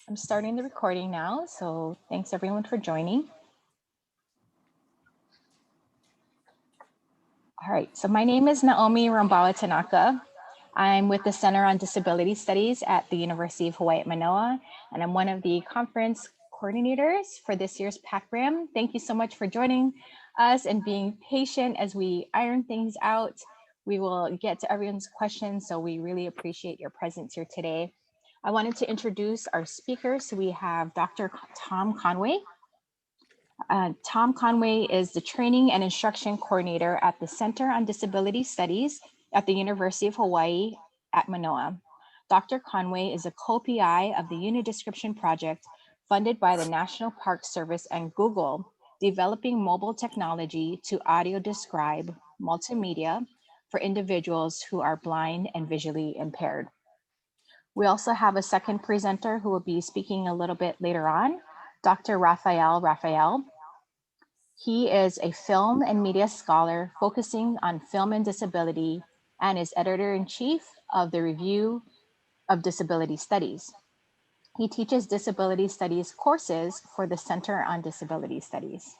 I'm starting the recording now, so thanks everyone for joining. All right, so my name is Naomi Rambawa Tanaka. I'm with the Center on Disability Studies at the University of Hawaii at Manoa, and I'm one of the conference coordinators for this year's PACRAM. Thank you so much for joining us and being patient as we iron things out. We will get to everyone's questions, so we really appreciate your presence here today. I wanted to introduce our speakers. So we have Dr. Tom Conway. Tom Conway is the Training and Instruction Coordinator at the Center on Disability Studies at the University of Hawaii at Manoa. Dr. Conway is a co-PI of the Unit Description Project funded by the National Park Service and Google, developing mobile technology to audio describe multimedia for individuals who are blind and visually impaired. We also have a second presenter who will be speaking a little bit later on, Dr. Raphael Raphael. He is a film and media scholar focusing on film and disability and is editor-in-chief of the Review of Disability Studies. He teaches disability studies courses for the Center on Disability Studies.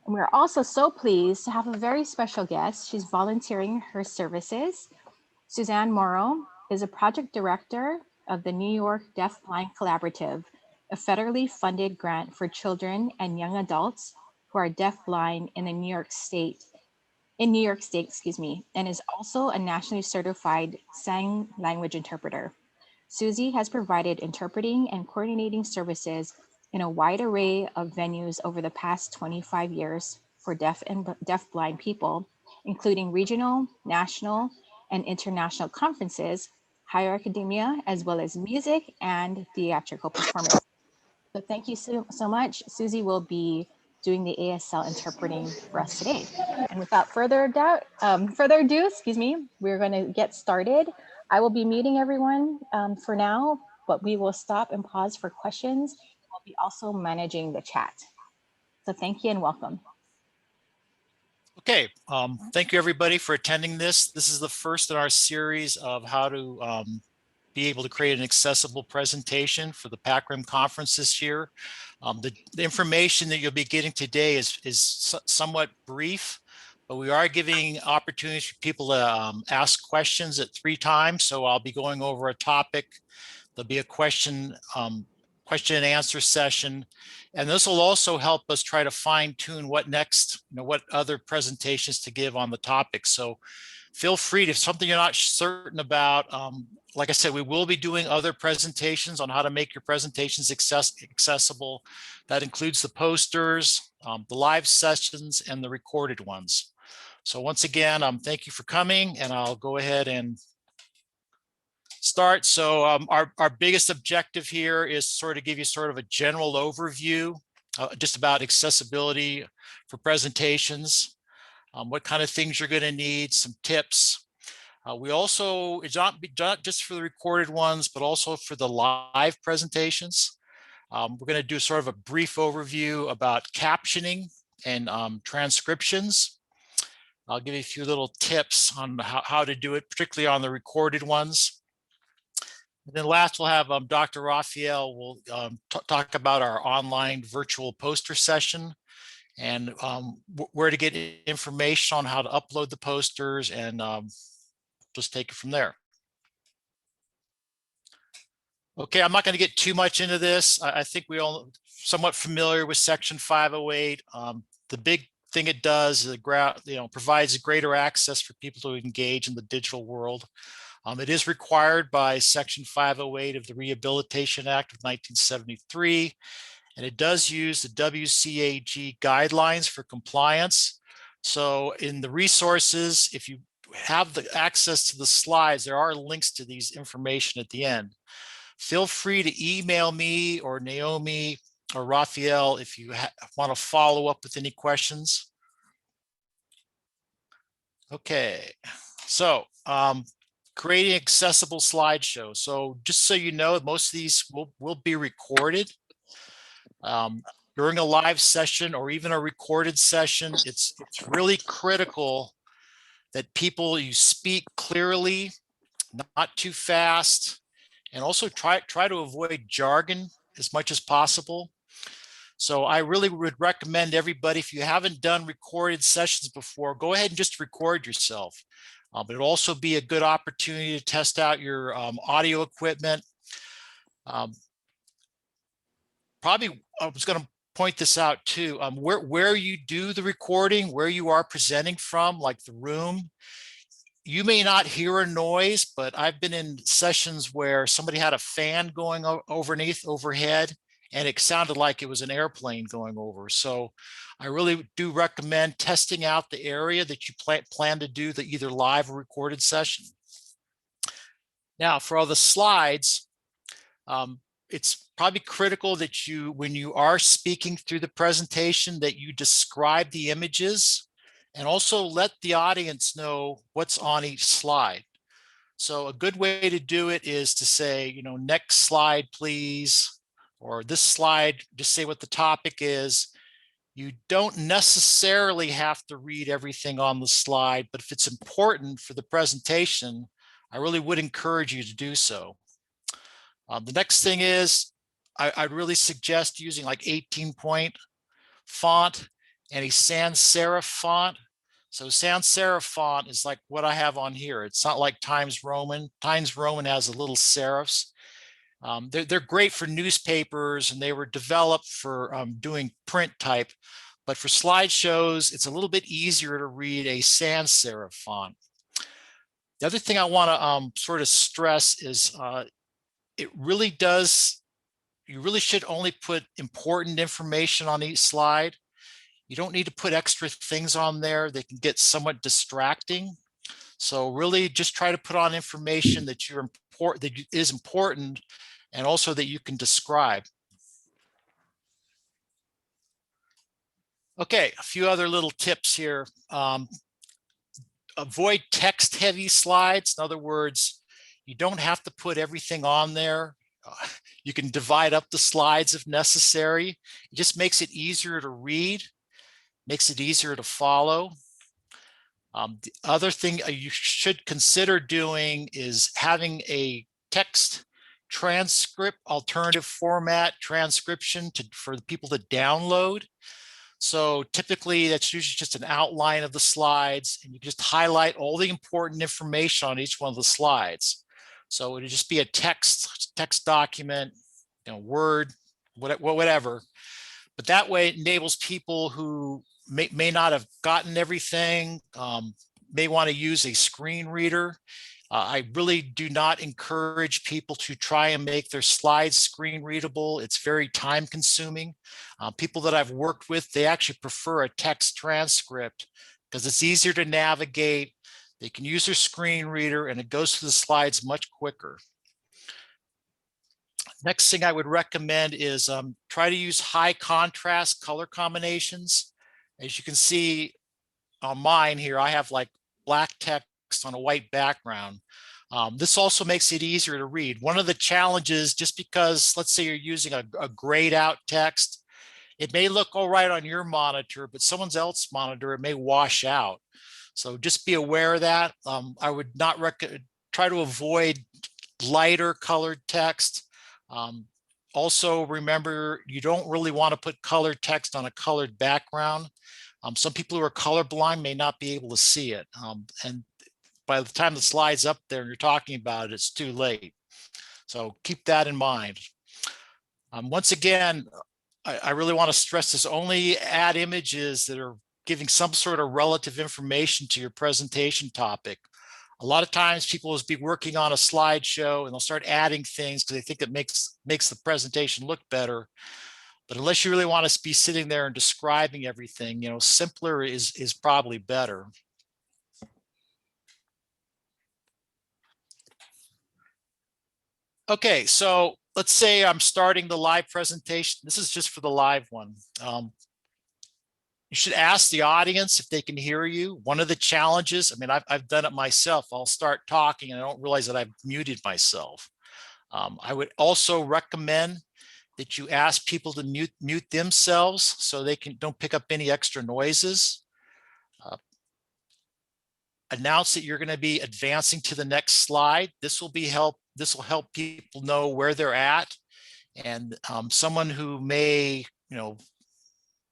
And we're also so pleased to have a very special guest. She's volunteering her services. Susanne Morrow is a project director of the New York Deaf Blind Collaborative, a federally funded grant for children and young adults who are deaf-blind in New York State, and is also a nationally certified sign language interpreter. Susie has provided interpreting and coordinating services in a wide array of venues over the past 25 years for deaf and deaf-blind people, including regional, national, and international conferences, higher academia, as well as music and theatrical performance. So thank you so much. Susie will be doing the ASL interpreting for us today. And without further ado, we're going to get started. I will be muting everyone for now, but we will stop and pause for questions. We'll be also managing the chat. So thank you and welcome. Okay, thank you everybody for attending this. This is the first in our series of how to be able to create an accessible presentation for the PACRAM conference this year. The information that you'll be getting today is somewhat brief, but we are giving opportunities for people to ask questions at 3 times. So I'll be going over a topic. There'll be a question and answer session. And this will also help us try to fine tune what next, what other presentations to give on the topic. So feel free to, if something you're not certain about, like I said, we will be doing other presentations on how to make your presentations accessible. That includes the posters, the live sessions, and the recorded ones. So once again, thank you for coming, and I'll go ahead and start. So our biggest objective here is sort of give you sort of a general overview just about accessibility for presentations, what kind of things you're going to need, some tips. We also, it's not just for the recorded ones, but also for the live presentations. We're going to do sort of a brief overview about captioning and transcriptions. I'll give you a few little tips on how to do it, particularly on the recorded ones. And then last, we'll have Dr. Raphael will talk about our online virtual poster session and where to get information on how to upload the posters, and just take it from there. Okay, I'm not going to get too much into this. I think we all somewhat familiar with Section 508. The big thing it does is it provides greater access for people to engage in the digital world. It is required by Section 508 of the Rehabilitation Act of 1973, and it does use the WCAG guidelines for compliance. So in the resources, if you have the access to the slides, there are links to these information at the end. Feel free to email me or Naomi or Raphael if you want to follow up with any questions. Okay, so creating accessible slideshow. So just so you know, most of these will be recorded. During a live session or even a recorded session, it's really critical that you speak clearly, not too fast, and also try to avoid jargon as much as possible. So I really would recommend everybody, if you haven't done recorded sessions before, go ahead and just record yourself. But it'll also be a good opportunity to test out your audio equipment. Probably, I was going to point this out too, where you do the recording, where you are presenting from, like the room, you may not hear a noise, but I've been in sessions where somebody had a fan going overhead, and it sounded like it was an airplane going over. So I really do recommend testing out the area that you plan to do the either live or recorded session. Now, for all the slides, it's probably critical that you, when you are speaking through the presentation, that you describe the images and also let the audience know what's on each slide. So a good way to do it is to say, you know, next slide, please, or this slide, just say what the topic is. You don't necessarily have to read everything on the slide, but if it's important for the presentation, I really would encourage you to do so. The next thing is, I'd really suggest using like 18-point font and a sans serif font. So sans serif font is like what I have on here. It's not like Times Roman. Times Roman has a little serifs. They're great for newspapers, and they were developed for doing print type. But for slideshows, it's a little bit easier to read a sans serif font. The other thing I want to sort of stress is it really does, you really should only put important information on each slide. You don't need to put extra things on there. They can get somewhat distracting. So really just try to put on information that is important, and also that you can describe. Okay, a few other little tips here. Avoid text heavy slides. In other words, you don't have to put everything on there. You can divide up the slides if necessary. It just makes it easier to read, makes it easier to follow. The other thing you should consider doing is having a text transcript, alternative format transcription for the people to download. So typically that's usually just an outline of the slides, and you just highlight all the important information on each one of the slides. So it'll just be a text document, you know, Word, whatever. But that way it enables people who may not have gotten everything, may want to use a screen reader. I really do not encourage people to try and make their slides screen readable. It's very time consuming. People that I've worked with, they actually prefer a text transcript because it's easier to navigate. They can use their screen reader and it goes through the slides much quicker. Next thing I would recommend is try to use high contrast color combinations. As you can see on mine here, I have like black text on a white background. This also makes it easier to read. One of the challenges, just because let's say you're using a grayed out text, it may look all right on your monitor, but someone else's monitor, it may wash out. So just be aware of that. I would not try to avoid lighter colored text. Also remember, you don't really want to put colored text on a colored background. Some people who are colorblind may not be able to see it. And by the time the slide's up there and you're talking about it, it's too late. So keep that in mind. Once again, I really want to stress this: only add images that are giving some sort of relative information to your presentation topic. A lot of times people will be working on a slideshow and they'll start adding things because they think it makes the presentation look better. But unless you really want to be sitting there and describing everything, you know, simpler is probably better. Okay, so let's say I'm starting the live presentation. This is just for the live one. You should ask the audience if they can hear you. One of the challenges, I mean, I've done it myself. I'll start talking and I don't realize that I've muted myself. I would also recommend that you ask people to mute themselves so they don't pick up any extra noises. Announce that you're going to be advancing to the next slide. This will this will help people know where they're at. And someone who may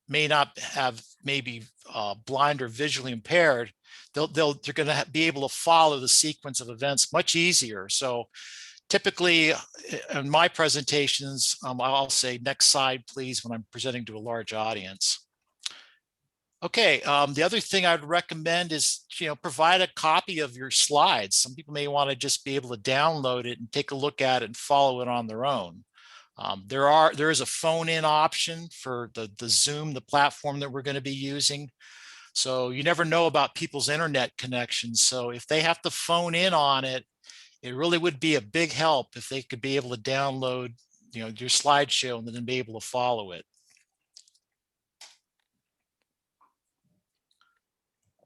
not have maybe blind or visually impaired, they're going to be able to follow the sequence of events much easier. So typically in my presentations, I'll say next slide, please, when I'm presenting to a large audience. Okay, the other thing I'd recommend is, provide a copy of your slides. Some people may want to just be able to download it and take a look at it and follow it on their own. There is a phone-in option for the Zoom, the platform that we're going to be using. So you never know about people's internet connections. So if they have to phone in on it, it really would be a big help if they could be able to download, your slideshow and then be able to follow it.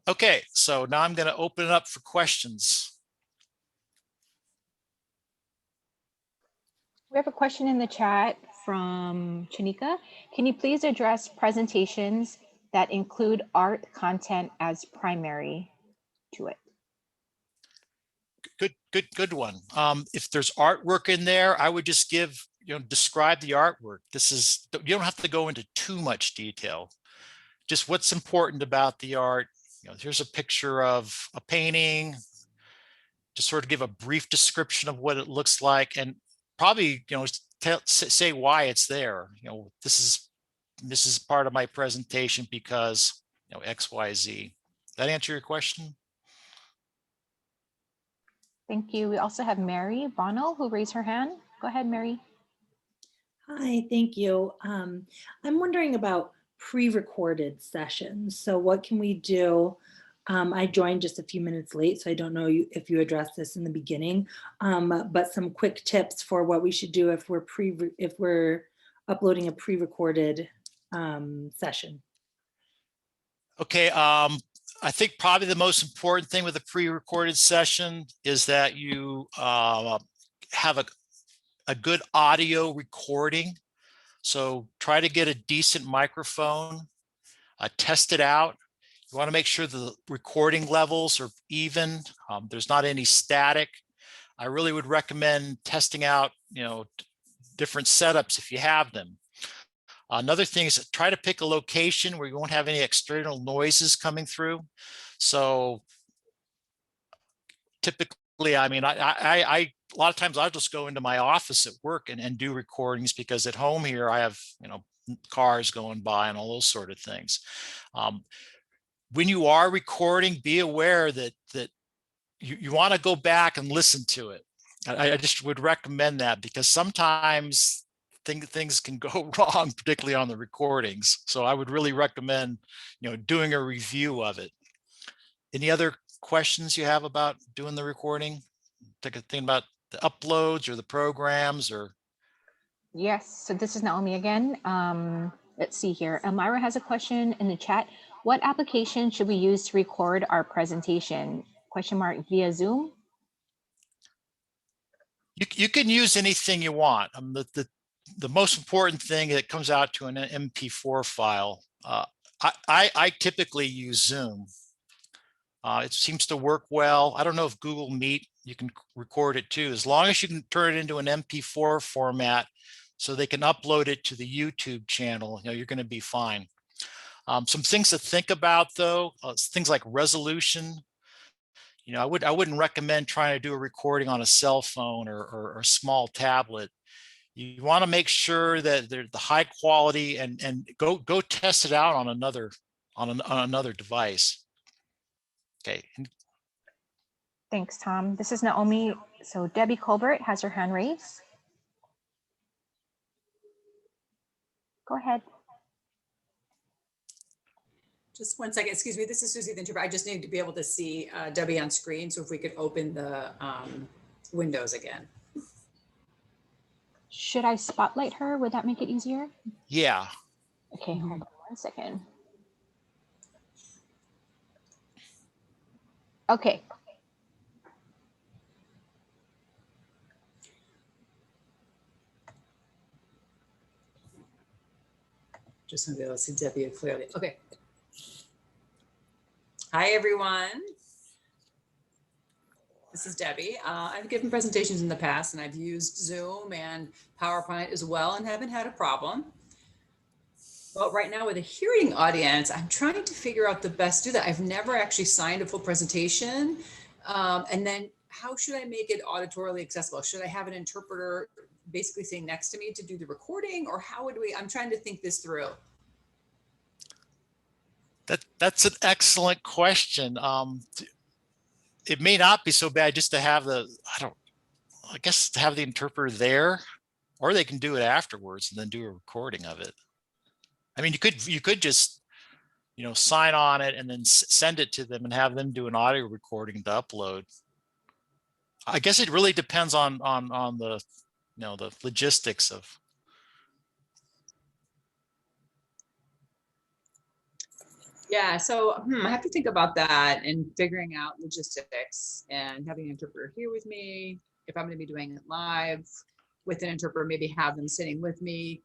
Okay, so now I'm going to open it up for questions. We have a question in the chat from Chanika. Can you please address presentations that include art content as primary to it? Good one. If there's artwork in there, I would just describe the artwork. You don't have to go into too much detail. Just what's important about the art. Here's a picture of a painting. Just sort of give a brief description of what it looks like, and probably say why it's there. This is part of my presentation because X, Y, Z. That answer your question? Thank you. We also have Mary Bono who raised her hand. Go ahead, Mary. Hi, thank you. I'm wondering about pre-recorded sessions. So what can we do? I joined just a few minutes late, so I don't know if you addressed this in the beginning, but some quick tips for what we should do if we're uploading a pre-recorded session. Okay, I think probably the most important thing with a pre-recorded session is that you have a good audio recording. So try to get a decent microphone, test it out. You want to make sure the recording levels are even. There's not any static. I really would recommend testing out, different setups if you have them. Another thing is try to pick a location where you won't have any external noises coming through. So typically, I mean, a lot of times I'll just go into my office at work and do recordings, because at home here I have, cars going by and all those sort of things. When you are recording, be aware that you want to go back and listen to it. I just would recommend that, because sometimes things can go wrong, particularly on the recordings. So I would really recommend, doing a review of it. Any other questions you have about doing the recording? Take a thing about the uploads or the programs or. Yes, so this is Naomi again. Let's see here. Elmira has a question in the chat. What application should we use to record our presentation? Question mark via Zoom? You can use anything you want. The most important thing, it comes out to an MP4 file. I typically use Zoom. It seems to work well. I don't know if Google Meet, you can record it too, as long as you can turn it into an MP4 format so they can upload it to the YouTube channel, you're going to be fine. Some things to think about though, things like resolution. I wouldn't recommend trying to do a recording on a cell phone or a small tablet. You want to make sure that they're the high quality, and go test it out on another device. Okay. Thanks, Tom. This is Naomi. So Debbie Colbert has her hand raised. Go ahead. Just one second, excuse me. This is Susie, the interpreter. I just need to be able to see Debbie on screen. So if we could open the windows again. Should I spotlight her? Would that make it easier? Yeah. Okay, hold on 1 second. Okay. Just want to be able to see Debbie clearly. Okay. Hi, everyone. This is Debbie. I've given presentations in the past and I've used Zoom and PowerPoint as well and haven't had a problem. But right now with a hearing audience, I'm trying to figure out the best to do that. I've never actually signed a full presentation. And then how should I make it auditorily accessible? Should I have an interpreter basically sitting next to me to do the recording, or how would we, I'm trying to think this through. That's an excellent question. It may not be so bad just to have I guess to have the interpreter there, or they can do it afterwards and then do a recording of it. I mean, you could just, sign on it and then send it to them and have them do an audio recording to upload. I guess it really depends on the, the logistics of. Yeah, so I have to think about that and figuring out logistics and having an interpreter here with me. If I'm going to be doing it live with an interpreter, maybe have them sitting with me.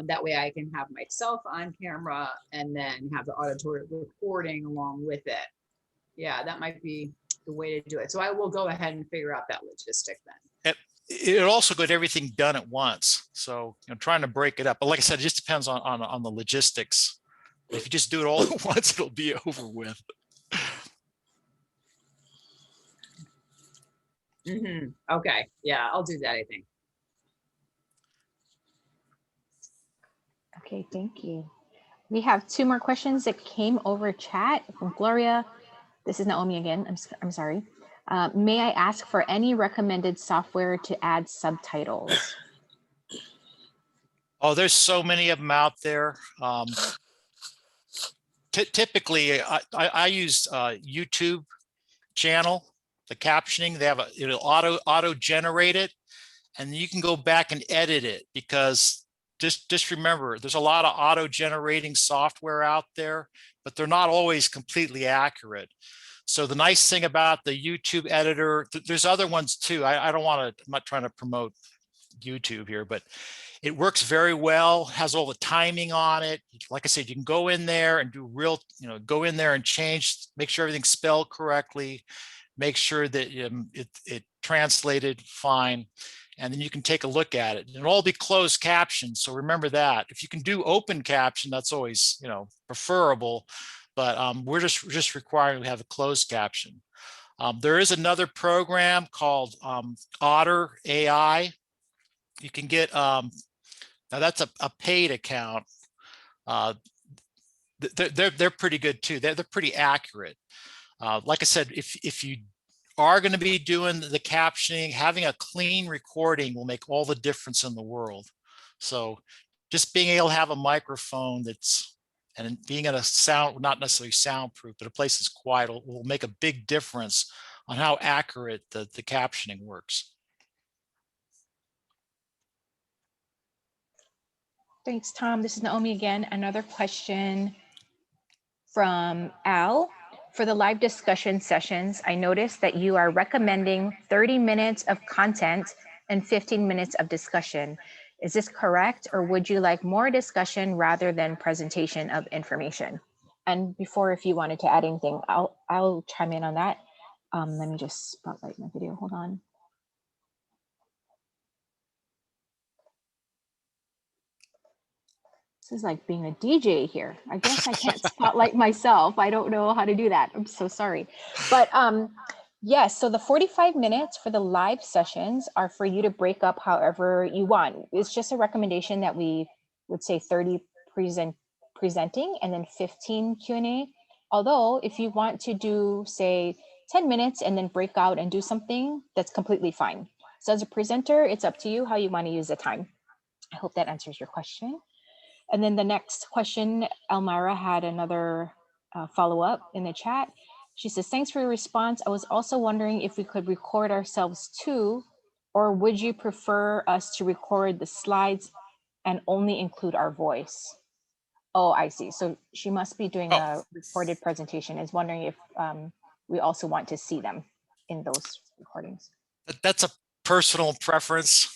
That way I can have myself on camera and then have the auditory recording along with it. Yeah, that might be the way to do it. So I will go ahead and figure out that logistic then. It also got everything done at once. So trying to break it up. But like I said, it just depends on the logistics. If you just do it all at once, it'll be over with. Okay, yeah, I'll do that, I think. Okay, thank you. We have 2 more questions that came over chat from Gloria. This is Naomi again. I'm sorry. May I ask for any recommended software to add subtitles? Oh, there's so many of them out there. Typically, I use YouTube channel, the captioning. They have it'll auto generate it, and you can go back and edit it, because just remember, there's a lot of auto generating software out there, but they're not always completely accurate. So the nice thing about the YouTube editor, there's other ones too. I'm not trying to promote YouTube here, but it works very well, has all the timing on it. Like I said, you can go in there and do go in there and change, make sure everything's spelled correctly, make sure that it translated fine, and then you can take a look at it. It'll all be closed captions, so remember that. If you can do open caption, that's always preferable, but we're just requiring to have a closed caption. There is another program called Otter AI. You can get now that's a paid account. They're pretty good too. They're pretty accurate. Like I said, if you are going to be doing the captioning, having a clean recording will make all the difference in the world. So just being able to have a microphone and being in a not necessarily soundproof, but a place that's quiet will make a big difference on how accurate the captioning works. Thanks, Tom. This is Naomi again. Another question from Al. For the live discussion sessions, I noticed that you are recommending 30 minutes of content and 15 minutes of discussion. Is this correct, or would you like more discussion rather than presentation of information? And before, if you wanted to add anything, I'll chime in on that. Let me just spotlight my video. Hold on. This is like being a DJ here. I guess I can't spotlight myself. I don't know how to do that. I'm so sorry. But yes, so the 45 minutes for the live sessions are for you to break up however you want. It's just a recommendation that we would say 30 presenting and then 15 Q&A. Although if you want to do, say, 10 minutes and then break out and do something, that's completely fine. So as a presenter, it's up to you how you want to use the time. I hope that answers your question. And then the next question, Elmira had another follow-up in the chat. She says, thanks for your response. I was also wondering if we could record ourselves too, or would you prefer us to record the slides and only include our voice? Oh, I see. So she must be doing a recorded presentation, is wondering if we also want to see them in those recordings. That's a personal preference.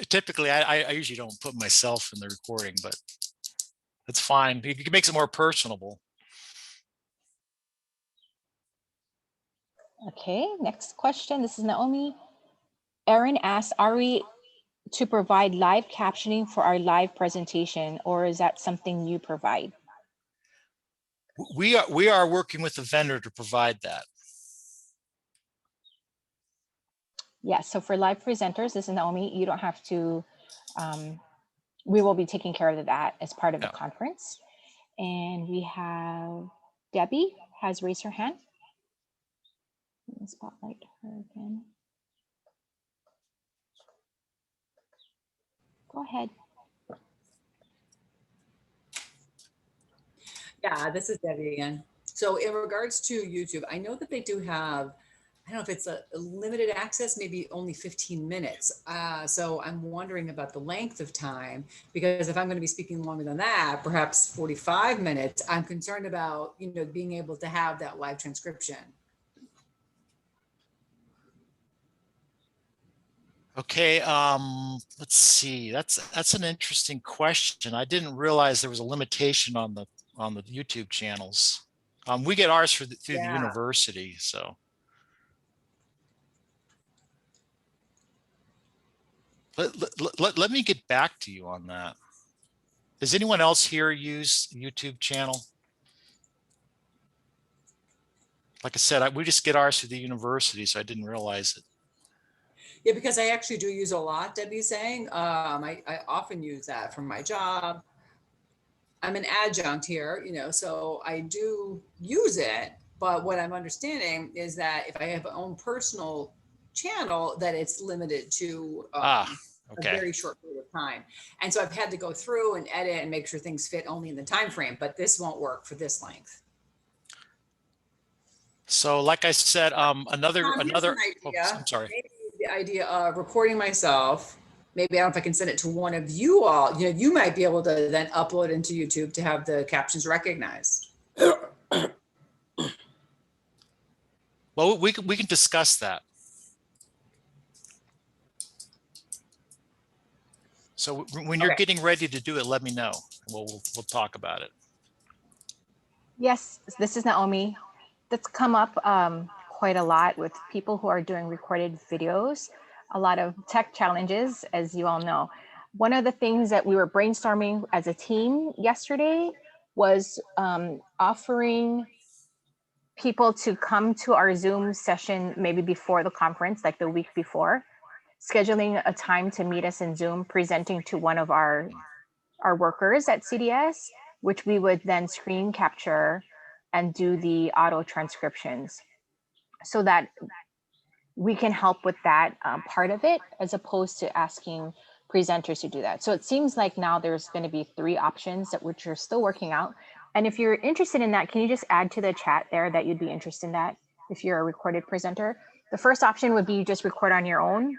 Typically, I usually don't put myself in the recording, but that's fine. It makes it more personable. Okay, next question. This is Naomi. Erin asks, are we to provide live captioning for our live presentation, or is that something you provide? We are working with the vendor to provide that. Yeah, so for live presenters, this is Naomi, you don't have to, we will be taking care of that as part of the conference. And we have Debbie has raised her hand. Let me spotlight her again. Go ahead. Yeah, this is Debbie again. So in regards to YouTube, I know that they do have, I don't know if it's a limited access, maybe only 15 minutes. So I'm wondering about the length of time, because if I'm going to be speaking longer than that, perhaps 45 minutes, I'm concerned about, being able to have that live transcription. Okay, let's see. That's an interesting question. I didn't realize there was a limitation on the YouTube channels. We get ours through the university, so. Let me get back to you on that. Does anyone else here use YouTube channel? Like I said, we just get ours through the university, so I didn't realize it. Yeah, because I actually do use a lot, Debbie's saying. I often use that for my job. I'm an adjunct here, so I do use it. But what I'm understanding is that if I have my own personal channel, that it's limited to a very short period of time. And so I've had to go through and edit and make sure things fit only in the time frame, but this won't work for this length. So like I said, another idea. I'm sorry. Maybe the idea of recording myself, maybe I don't know if I can send it to one of you all, you might be able to then upload into YouTube to have the captions recognized. Well, we can discuss that. So when you're getting ready to do it, let me know. We'll talk about it. Yes, this is Naomi. That's come up quite a lot with people who are doing recorded videos, a lot of tech challenges, as you all know. One of the things that we were brainstorming as a team yesterday was offering people to come to our Zoom session maybe before the conference, like the week before, scheduling a time to meet us in Zoom, presenting to one of our workers at CDS, which we would then screen capture and do the auto transcriptions so that we can help with that part of it, as opposed to asking presenters to do that. So it seems like now there's going to be 3 options that which are still working out. And if you're interested in that, can you just add to the chat there that you'd be interested in that if you're a recorded presenter? The first option would be you just record on your own,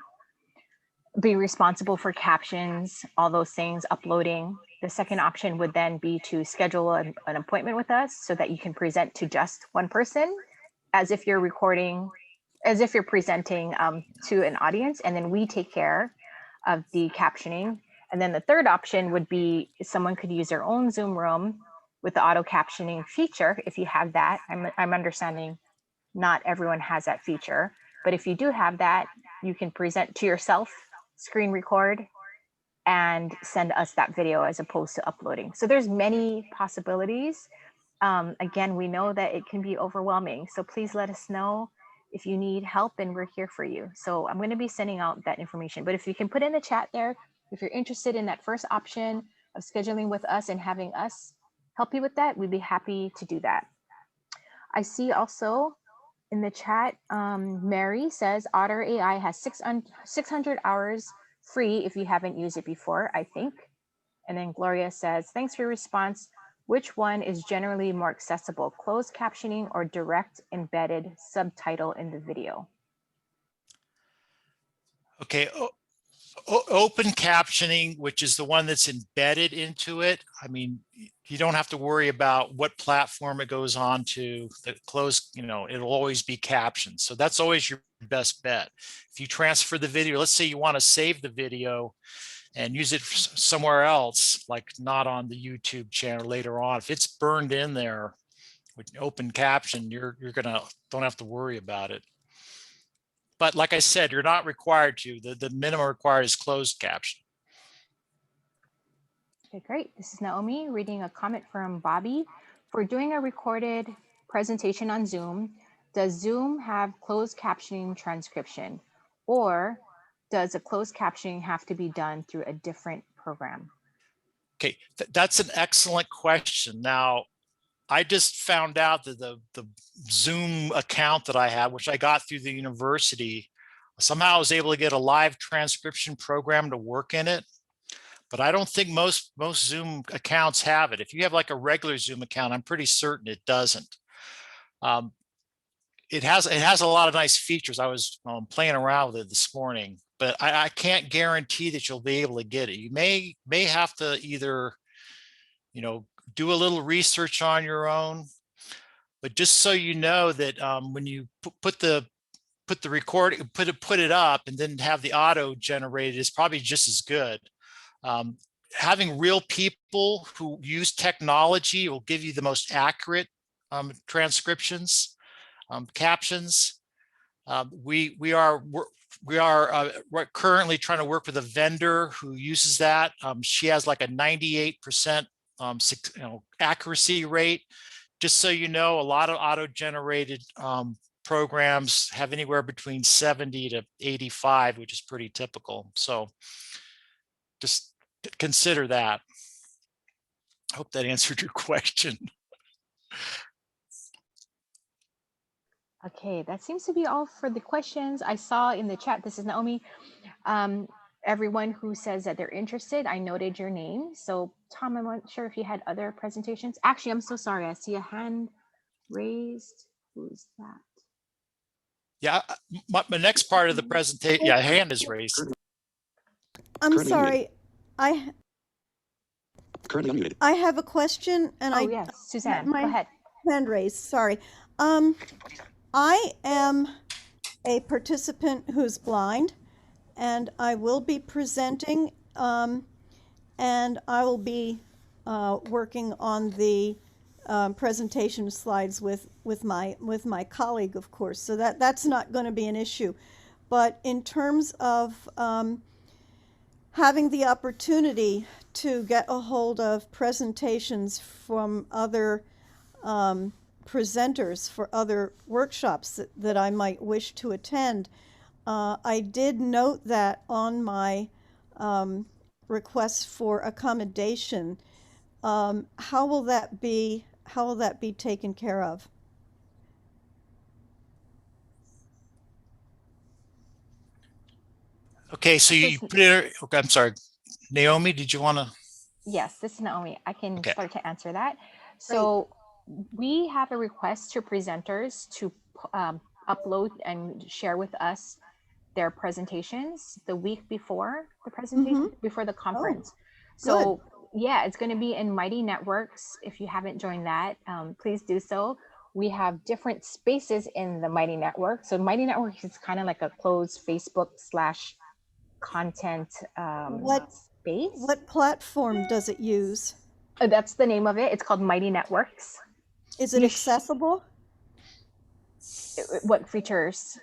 be responsible for captions, all those things, uploading. The second option would then be to schedule an appointment with us so that you can present to just one person, as if you're recording, as if you're presenting to an audience, and then we take care of the captioning. And then the third option would be someone could use their own Zoom room with the auto captioning feature. If you have that, I'm understanding not everyone has that feature, but if you do have that, you can present to yourself, screen record, and send us that video as opposed to uploading. So there's many possibilities. Again, we know that it can be overwhelming. So please let us know if you need help, and we're here for you. So I'm going to be sending out that information, but if you can put in the chat there, if you're interested in that first option of scheduling with us and having us help you with that, we'd be happy to do that. I see also in the chat, Mary says Otter AI has 600 hours free if you haven't used it before, I think. And then Gloria says, thanks for your response. Which one is generally more accessible, closed captioning or direct embedded subtitle in the video? Okay, open captioning, which is the one that's embedded into it. I mean, you don't have to worry about what platform it goes on to. The closed, it'll always be captioned. So that's always your best bet. If you transfer the video, let's say you want to save the video and use it somewhere else, like not on the YouTube channel later on, if it's burned in there, with open caption, don't have to worry about it. But like I said, you're not required to. The minimum required is closed caption. Okay, great. This is Naomi reading a comment from Bobby. For doing a recorded presentation on Zoom, does Zoom have closed captioning transcription, or does a closed captioning have to be done through a different program? Okay, that's an excellent question. Now, I just found out that the Zoom account that I have, which I got through the university, somehow I was able to get a live transcription program to work in it. But I don't think most Zoom accounts have it. If you have like a regular Zoom account, I'm pretty certain it doesn't. It has a lot of nice features. I was playing around with it this morning, but I can't guarantee that you'll be able to get it. You may have to either, do a little research on your own. But just so you know that when you put the recording, put it up, and then have the auto generated, is probably just as good. Having real people who use technology will give you the most accurate transcriptions, captions. We are currently trying to work with a vendor who uses that. She has like a 98% accuracy rate. Just so you know, a lot of auto-generated programs have anywhere between 70 to 85, which is pretty typical. So just consider that. I hope that answered your question. Okay, that seems to be all for the questions. I saw in the chat, this is Naomi, everyone who says that they're interested, I noted your name. So Tom, I'm not sure if you had other presentations. Actually, I'm so sorry. I see a hand raised. Who's that? Yeah, my next part of the presentation, yeah, hand is raised. I'm sorry. I Currently unmuted. I have a question, and yes, Susanne, my go ahead. hand raised. Sorry. I am a participant who's blind, and I will be presenting, and I will be working on the presentation slides with my colleague, of course. So that's not going to be an issue. But in terms of having the opportunity to get a hold of presentations from other presenters for other workshops that I might wish to attend, I did note that on my request for accommodation. How will that be taken care of? Okay, so you put it, okay, I'm sorry. Naomi, did you want to? Yes, this is Naomi. I can Okay. start to answer that. So we have a request to presenters to upload and share with us their presentations the week before the presentation, before the conference. So yeah, it's going to be in Mighty Networks. If you haven't joined that, please do so. We have different spaces in the Mighty Network. So Mighty Network is kind of like a closed Facebook / content space. What platform does it use? That's the name of it. It's called Mighty Networks. Is it accessible? What features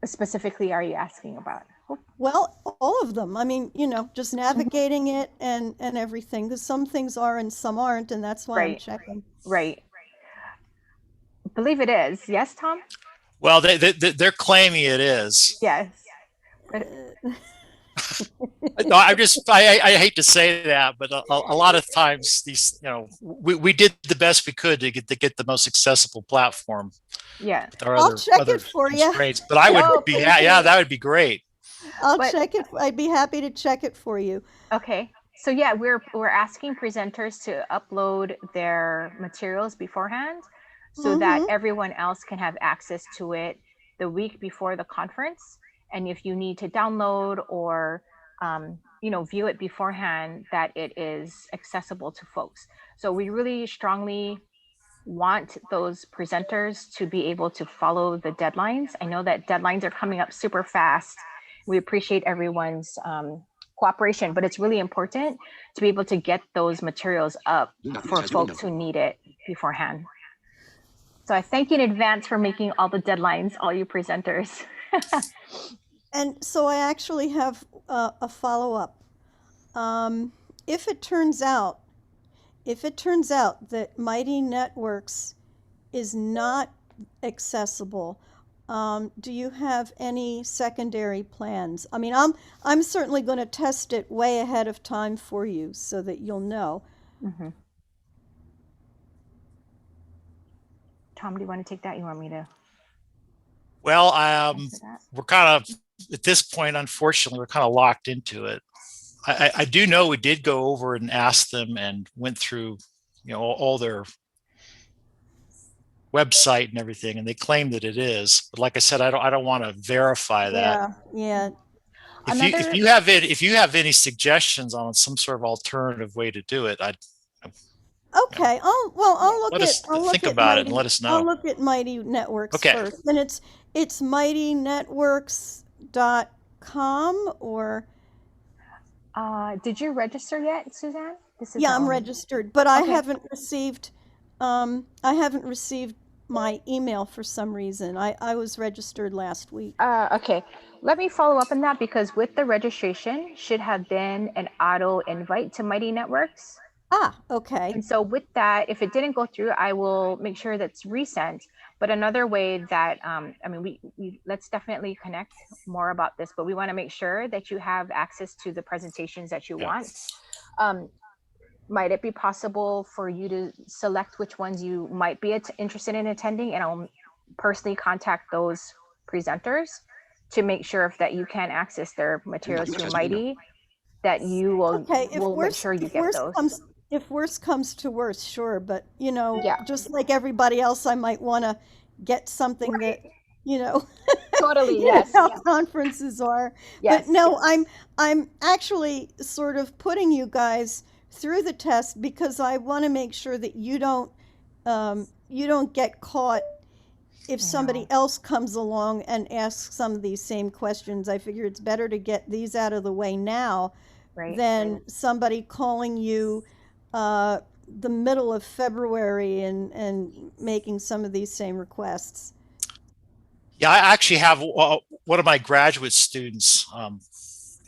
specifically are you asking about? Well, all of them. I mean, just navigating it and everything, because some things are and some aren't, and that's why I'm checking. Right. I believe it is. Yes, Tom? Well, they're claiming it is. Yes. But No, I hate to say that, but a lot of times these, we did the best we could to get the most accessible platform. Yeah. I'll check it for you. But I would be, that would be great. I'll check it. I'd be happy to check it for you. Okay. So yeah, we're asking presenters to upload their materials beforehand so that everyone else can have access to it the week before the conference. And if you need to download or view it beforehand, that it is accessible to folks. So we really strongly want those presenters to be able to follow the deadlines. I know that deadlines are coming up super fast. We appreciate everyone's cooperation, but it's really important to be able to get those materials up Do not for use as your window. folks who need it beforehand. So I thank you in advance for making all the deadlines, all you presenters. And so I actually have a follow-up. If it turns out that Mighty Networks is not accessible, do you have any secondary plans? I mean, I'm certainly going to test it way ahead of time for you so that you'll know. Mhm. Tom, do you want to take that? You want me to Well, answer that? we're kind of, at this point, unfortunately, we're kind of locked into it. I do know we did go over and ask them and went through, all their website and everything, and they claim that it is. But like I said, I don't want to verify that. Yeah. If you have any suggestions on some sort of alternative way to do it, Okay. I'll look let us think at about it Mighty. and let us I'll know. look at Mighty Networks Okay. first. And it's mightynetworks.com or Did you register yet, Susanne? This is yeah, I'm Naomi. registered, but I Okay. haven't received my email for some reason. I was registered last week. Okay, let me follow up on that because with the registration should have been an auto invite to Mighty Networks. Okay. And so with that, if it didn't go through, I will make sure that's resent. But another way that, we let's definitely connect more about this, but we want to make sure that you have access to the presentations that you Yeah. want. Might it be possible for you to select which ones you might be interested in attending, and I'll personally contact those presenters to make sure if that you can access their materials through Mighty, that you will Okay, make sure you get those. if worse comes to worse, sure, but Yeah. just like everybody else, I might want to get something that, Totally, you know yes. how conferences are. Yes. But no, I'm actually sort of putting you guys through the test because I want to make sure that you don't get caught if somebody else comes along and asks some of these same questions. I figure it's better to get these out of the way now Right. than somebody calling you the middle of February and making some of these same requests. Yeah, I actually have one of my graduate students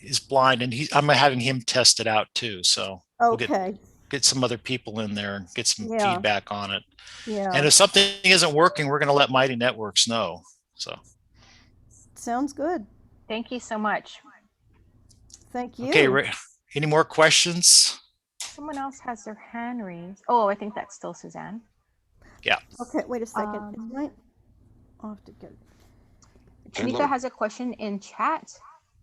is blind, and I'm having him test it out too. So we'll get some other people in there and get some feedback on it. Yeah. And if something isn't working, we're going to let Mighty Networks know. So sounds good. Thank you so much. Thank you. Okay, any more questions? Someone else has their hand raised. Oh, I think that's still Susanne. Yeah. Okay, wait a second. I'll have to get. Shanika has a question in chat.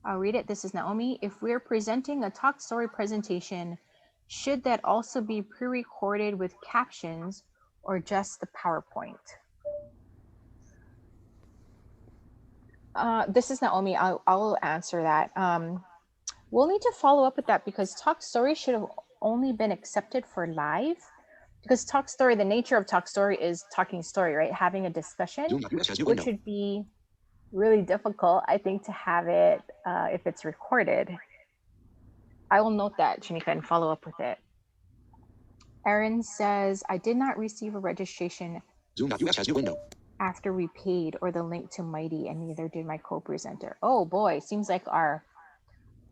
I'll read it. This is Naomi. If we're presenting a talk story presentation, should that also be pre-recorded with captions or just the PowerPoint? This is Naomi. I'll answer that. We'll need to follow up with that because talk story should have only been accepted for live, because talk story, the nature of talk story is talking story, right? Having a discussion, which would be really difficult, I think, to have it if it's recorded. I will note that, Shanika, and follow up with it. Erin says, I did not receive a registration after we paid or the link to Mighty, and neither did my co-presenter. Oh boy, seems like our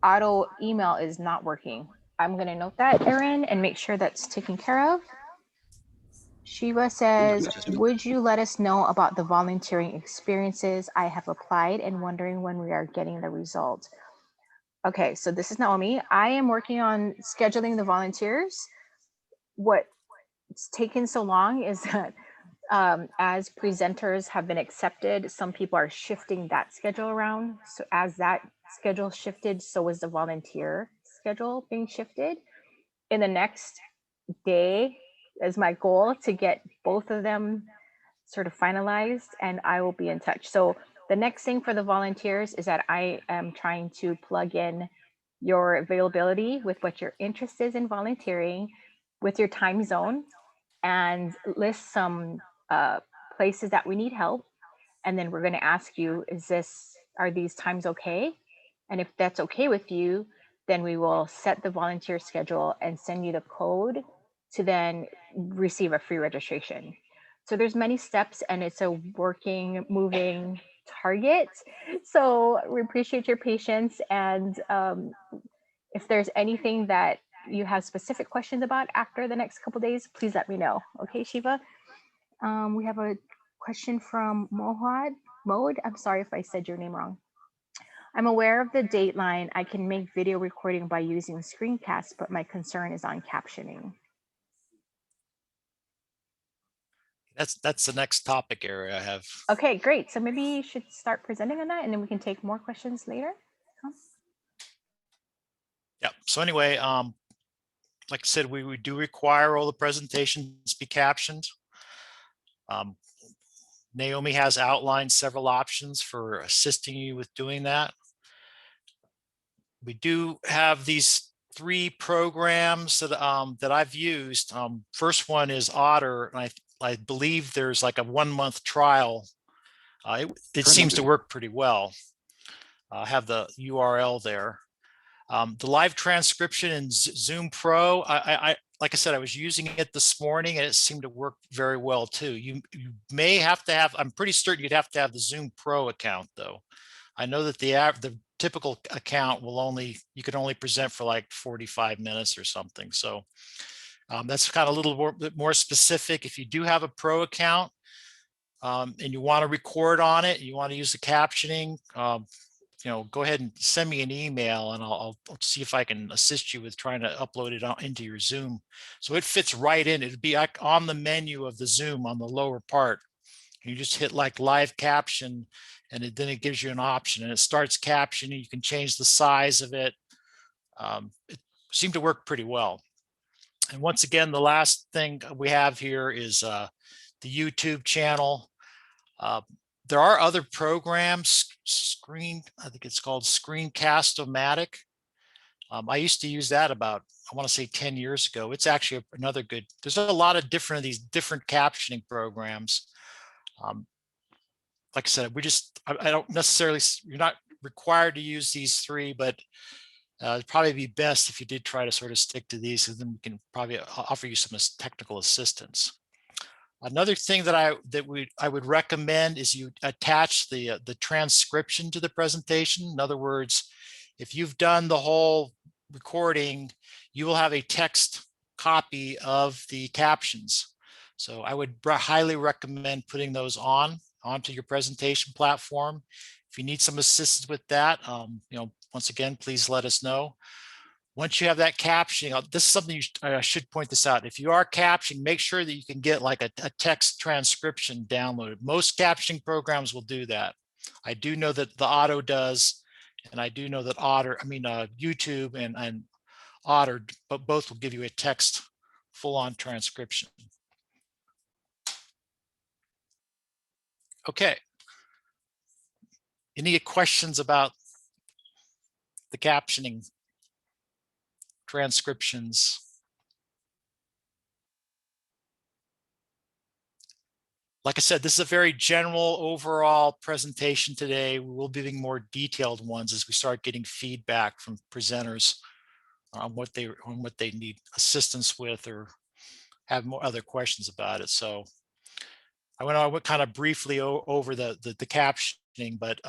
auto email is not working. I'm going to note that, Erin, and make sure that's taken care of. Shiva says, would you let us know about the volunteering experiences? I have applied and wondering when we are getting the result. Okay, so this is Naomi. I am working on scheduling the volunteers. What's taken so long is that as presenters have been accepted, some people are shifting that schedule around. So as that schedule shifted, so was the volunteer schedule being shifted. In the next day is my goal to get both of them sort of finalized, and I will be in touch. So the next thing for the volunteers is that I am trying to plug in your availability with what your interest is in volunteering, with your time zone, and list some places that we need help. And then we're going to ask you, are these times okay? And if that's okay with you, then we will set the volunteer schedule and send you the code to then receive a free registration. So there's many steps and it's a working, moving target. So we appreciate your patience. And if there's anything that you have specific questions about after the next couple days, please let me know. Okay, Shiva? We have a question from Mode. I'm sorry if I said your name wrong. I'm aware of the dateline. I can make video recording by using screencasts, but my concern is on captioning. That's the next topic area I have. Okay, great. So maybe you should start presenting on that and then we can take more questions later. Yeah. So anyway, like I said, we do require all the presentations be captioned. Naomi has outlined several options for assisting you with doing that. We do have these 3 programs that that I've used. First one is Otter, and I believe there's like a 1-month trial. It seems to work pretty well. I have the URL there. The live transcription in Zoom Pro, I like I said, I was using it this morning and it seemed to work very well too. You may have to have, I'm pretty certain you'd have to have the Zoom Pro account though. I know that the typical account you can only present for like 45 minutes or something. So that's kind of a little bit more specific. If you do have a Pro account and you want to record on it, you want to use the captioning, go ahead and send me an email and I'll see if I can assist you with trying to upload it into your Zoom. So it fits right in. It'd be like on the menu of the Zoom on the lower part. You just hit like live caption and then it gives you an option and it starts captioning. You can change the size of it. It seemed to work pretty well. And once again, the last thing we have here is the YouTube channel. There are other programs, I think it's called Screencast-O-Matic. I used to use that about, I want to say 10 years ago. It's actually another good, there's a lot of these different captioning programs. Like I said, I don't necessarily, you're not required to use these 3, but it'd probably be best if you did try to sort of stick to these, and then we can probably offer you some technical assistance. Another thing that I would recommend is you attach the transcription to the presentation. In other words, if you've done the whole recording, you will have a text copy of the captions. So I would highly recommend putting those onto your presentation platform. If you need some assistance with that, once again, please let us know. Once you have that captioning, this is something I should point this out. If you are captioning, make sure that you can get like a text transcription downloaded. Most captioning programs will do that. I do know that the Otto does, and I do know that YouTube and Otter, but both will give you a text full-on transcription. Okay. Any questions about the captioning? Transcriptions. Like I said, this is a very general overall presentation today. We will be doing more detailed ones as we start getting feedback from presenters on what they need assistance with or have more other questions about it. So I went kind of briefly over the captioning, but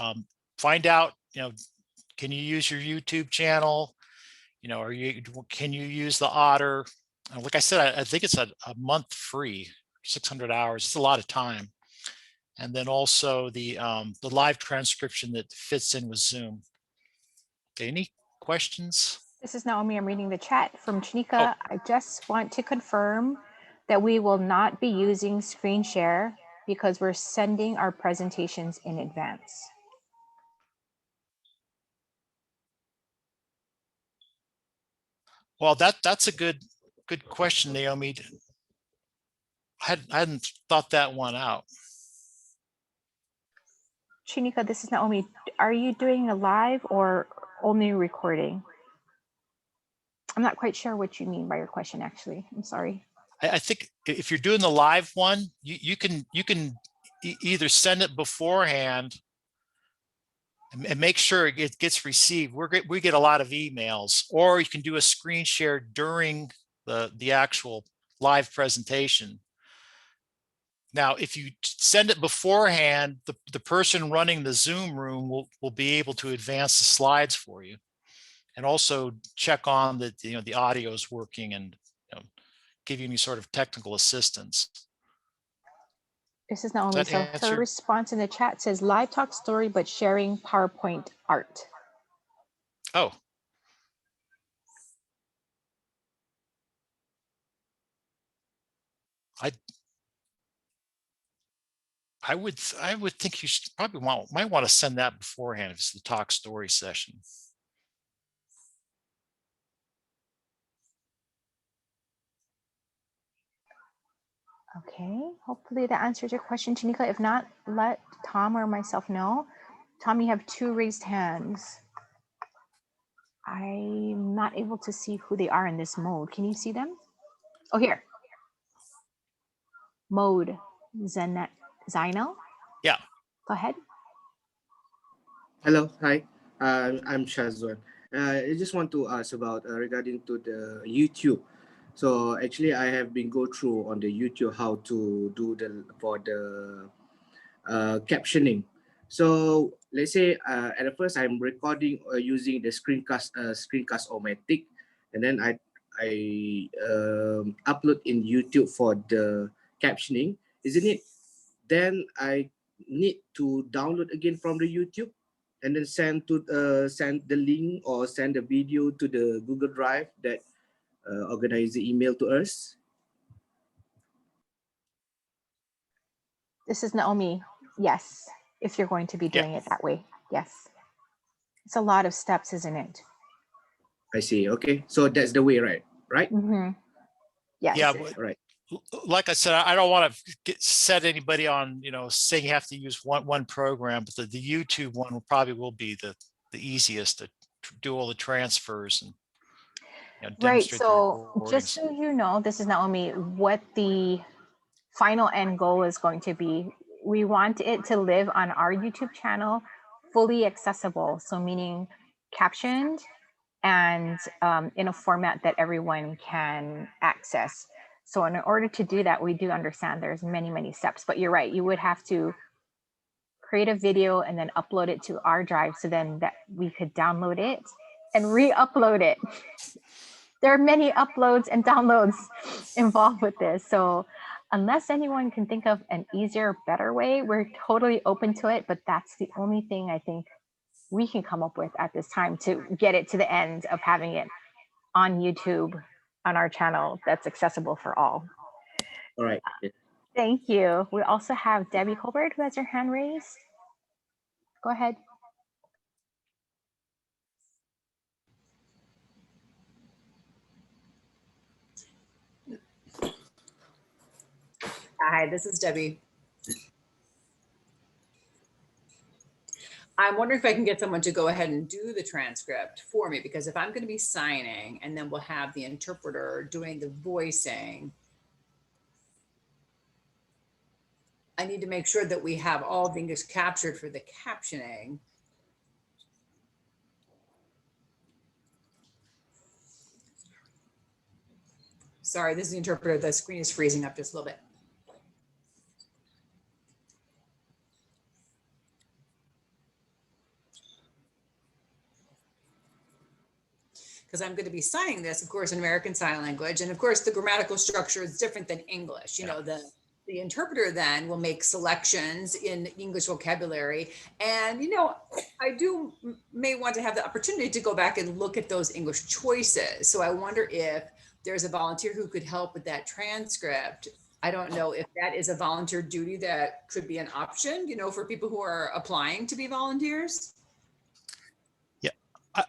find out, can you use your YouTube channel? Can you use the Otter? Like I said, I think it's a month free, 600 hours. It's a lot of time. And then also the live transcription that fits in with Zoom. Okay, any questions? This is Naomi. I'm reading the chat from Chanika. I just want to confirm that we will not be using screen share because we're sending our presentations in advance. Well, that's a good question, Naomi. I hadn't thought that one out. Chinika, this is Naomi. Are you doing a live or only recording? I'm not quite sure what you mean by your question, actually. I'm sorry. I think if you're doing the live one, you can either send it beforehand and make sure it gets received. We get a lot of emails, or you can do a screen share during the actual live presentation. Now, if you send it beforehand, the person running the Zoom room will be able to advance the slides for you, and also check on that the audio is working, and give you any sort of technical assistance. This is Does Naomi. that So her answer? response in the chat says live talk story, but sharing PowerPoint art. Oh. I would think you should probably might want to send that beforehand if it's the talk story session. Okay, hopefully that answers your question, Tanika. If not, let Tom or myself know. Tom, you have 2 raised hands. I'm not able to see who they are in this mode. Can you see them? Oh, here. Mode, Zino. Yeah. Go ahead. Hello, hi. I'm Shazwan. I just want to ask about regarding to the YouTube. So actually, I have been go through on the YouTube how to do the captioning. So let's say at the first I'm recording using the screencast-o-matic, and then I upload in YouTube for the captioning, isn't it? Then I need to download again from the YouTube, and then send the link or send the video to the Google Drive that organize the email to us. This is Naomi. Yes, if you're going to be doing it that way. Yes. It's a lot of steps, isn't it? I see. Okay, so that's the way, right? Right? Mm-hmm. Yes. Yeah. Right. Like I said, I don't want to set anybody on, saying you have to use one program, but the YouTube one probably will be the easiest to do all the transfers and Right. demonstrate the So just recordings. so you know, this is Naomi, what the final end goal is going to be. We want it to live on our YouTube channel, fully accessible. So meaning captioned and in a format that everyone can access. So in order to do that, we do understand there's many, many steps, but you're right. You would have to create a video and then upload it to our drive so then that we could download it and re-upload it. There are many uploads and downloads involved with this. So unless anyone can think of an easier, better way, we're totally open to it, but that's the only thing I think we can come up with at this time to get it to the end of having it on YouTube on our channel that's accessible for all. All right. Thank you. We also have Debbie Colbert who has her hand raised. Go ahead. Hi, this is Debbie. I'm wondering if I can get someone to go ahead and do the transcript for me, because if I'm going to be signing and then we'll have the interpreter doing the voicing, I need to make sure that we have all the English captured for the captioning. Sorry, this is the interpreter. The screen is freezing up just a little bit. Because I'm going to be signing this, of course, in American Sign Language. And of course, the grammatical structure is different than English. You know, the interpreter then will make selections in English vocabulary. And, I may want to have the opportunity to go back and look at those English choices. So I wonder if there's a volunteer who could help with that transcript. I don't know if that is a volunteer duty that could be an option, for people who are applying to be volunteers.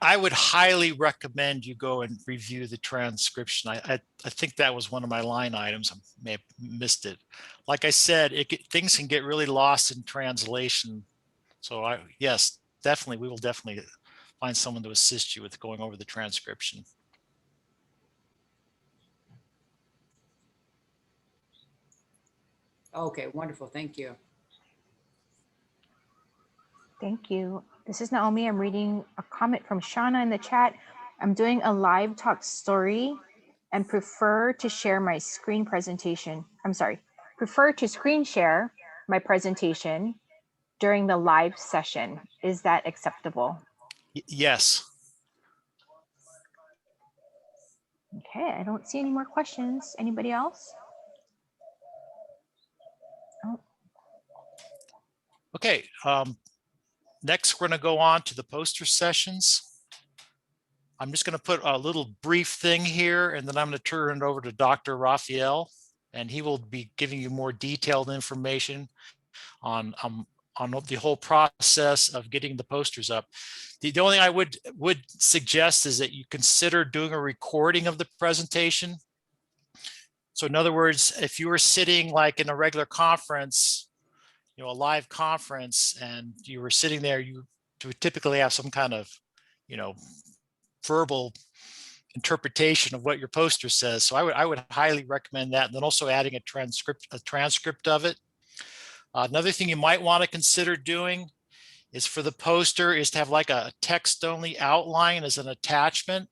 I would highly recommend you go and review the transcription. I think that was one of my line items. I may have missed it. Like I said, things can get really lost in translation. So yes, definitely, we will definitely find someone to assist you with going over the transcription. Okay, wonderful. Thank you. Thank you. This is Naomi. I'm reading a comment from Shauna in the chat. I'm doing a live talk story and prefer to share my screen presentation. Prefer to screen share my presentation during the live session. Is that acceptable? Yes. Okay, I don't see any more questions. Anybody else? Oh. Okay. Next, we're going to go on to the poster sessions. I'm just going to put a little brief thing here, and then I'm going to turn it over to Dr. Raphael, and he will be giving you more detailed information on the whole process of getting the posters up. The only thing I would suggest is that you consider doing a recording of the presentation. So in other words, if you were sitting like in a regular conference, a live conference, and you were sitting there, you would typically have some kind of, verbal interpretation of what your poster says. So I would highly recommend that. And then also adding a transcript of it. Another thing you might want to consider doing is for the poster is to have like a text only outline as an attachment.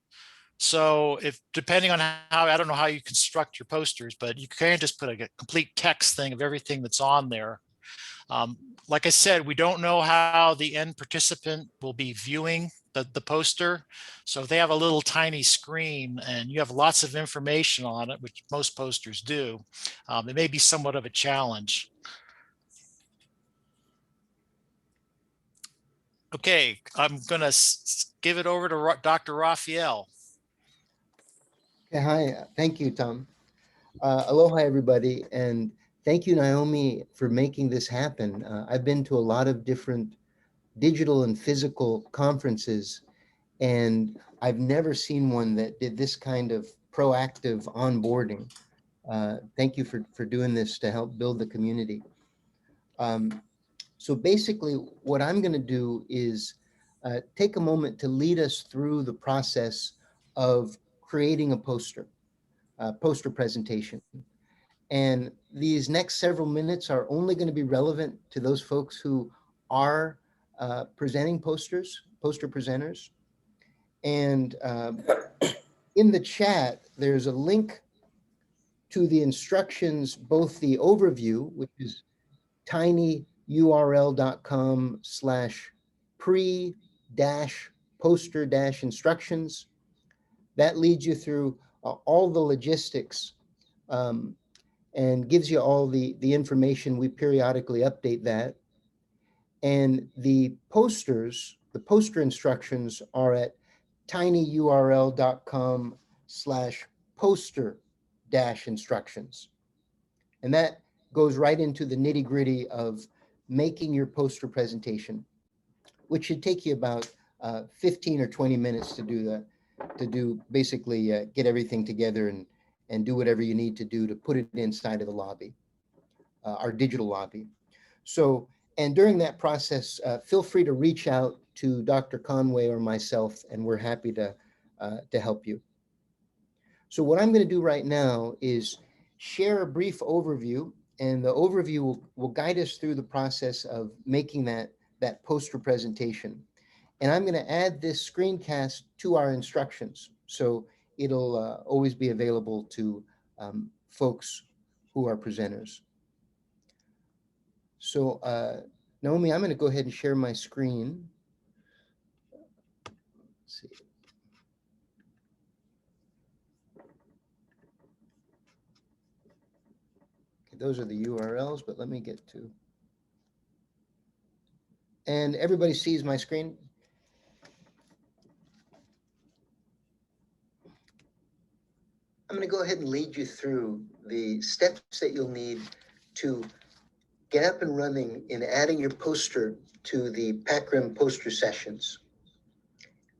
So if depending on how, I don't know how you construct your posters, but you can just put a complete text thing of everything that's on there. Like I said, we don't know how the end participant will be viewing the poster. So if they have a little tiny screen and you have lots of information on it, which most posters do, it may be somewhat of a challenge. Okay, I'm going to give it over to Dr. Raphael. Okay, hi, thank you, Tom. Aloha, everybody, and thank you, Naomi, for making this happen. I've been to a lot of different digital and physical conferences, and I've never seen one that did this kind of proactive onboarding. Thank you for doing this to help build the community. So basically, what I'm going to do is take a moment to lead us through the process of creating a poster presentation. And these next several minutes are only going to be relevant to those folks who are presenting poster presenters. And in the chat, there's a link to the instructions, both the overview, which is tinyurl.com/pre-poster-instructions. That leads you through all the logistics and gives you all the information. We periodically update that. And the poster instructions are at tinyurl.com/poster-instructions. And that goes right into the nitty-gritty of making your poster presentation, which should take you about 15 or 20 minutes to do that, basically get everything together and do whatever you need to do to put it inside of the lobby, our digital lobby. So, and during that process, feel free to reach out to Dr. Conway or myself, and we're happy to help you. So what I'm going to do right now is share a brief overview, and the overview will guide us through the process of making that poster presentation. And I'm going to add this screencast to our instructions, so it'll always be available to folks who are presenters. So Naomi, I'm going to go ahead and share my screen. Let's see. Okay, those are the URLs, but let me get to. And everybody sees my screen? I'm going to go ahead and lead you through the steps that you'll need to get up and running in adding your poster to the PACRIM poster sessions.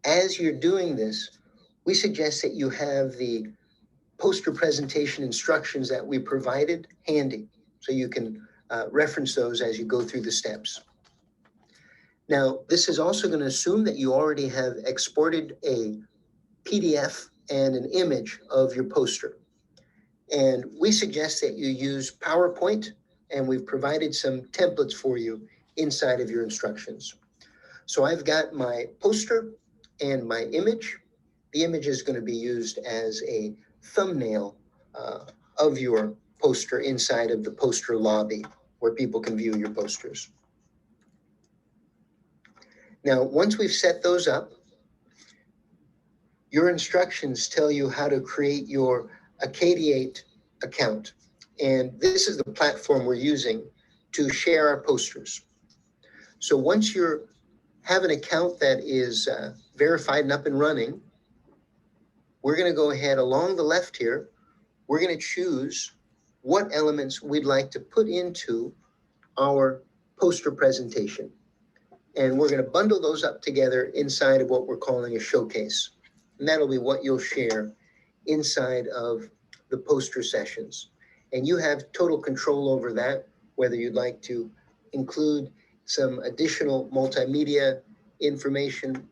As you're doing this, we suggest that you have the poster presentation instructions that we provided handy, so you can reference those as you go through the steps. Now, this is also going to assume that you already have exported a PDF and an image of your poster. And we suggest that you use PowerPoint, and we've provided some templates for you inside of your instructions. So I've got my poster and my image. The image is going to be used as a thumbnail of your poster inside of the poster lobby where people can view your posters. Now, once we've set those up, your instructions tell you how to create your Acadiate account. And this is the platform we're using to share our posters. So once you have an account that is verified and up and running, we're going to go ahead along the left here. We're going to choose what elements we'd like to put into our poster presentation. And we're going to bundle those up together inside of what we're calling a showcase. And that'll be what you'll share inside of the poster sessions. And you have total control over that, whether you'd like to include some additional multimedia information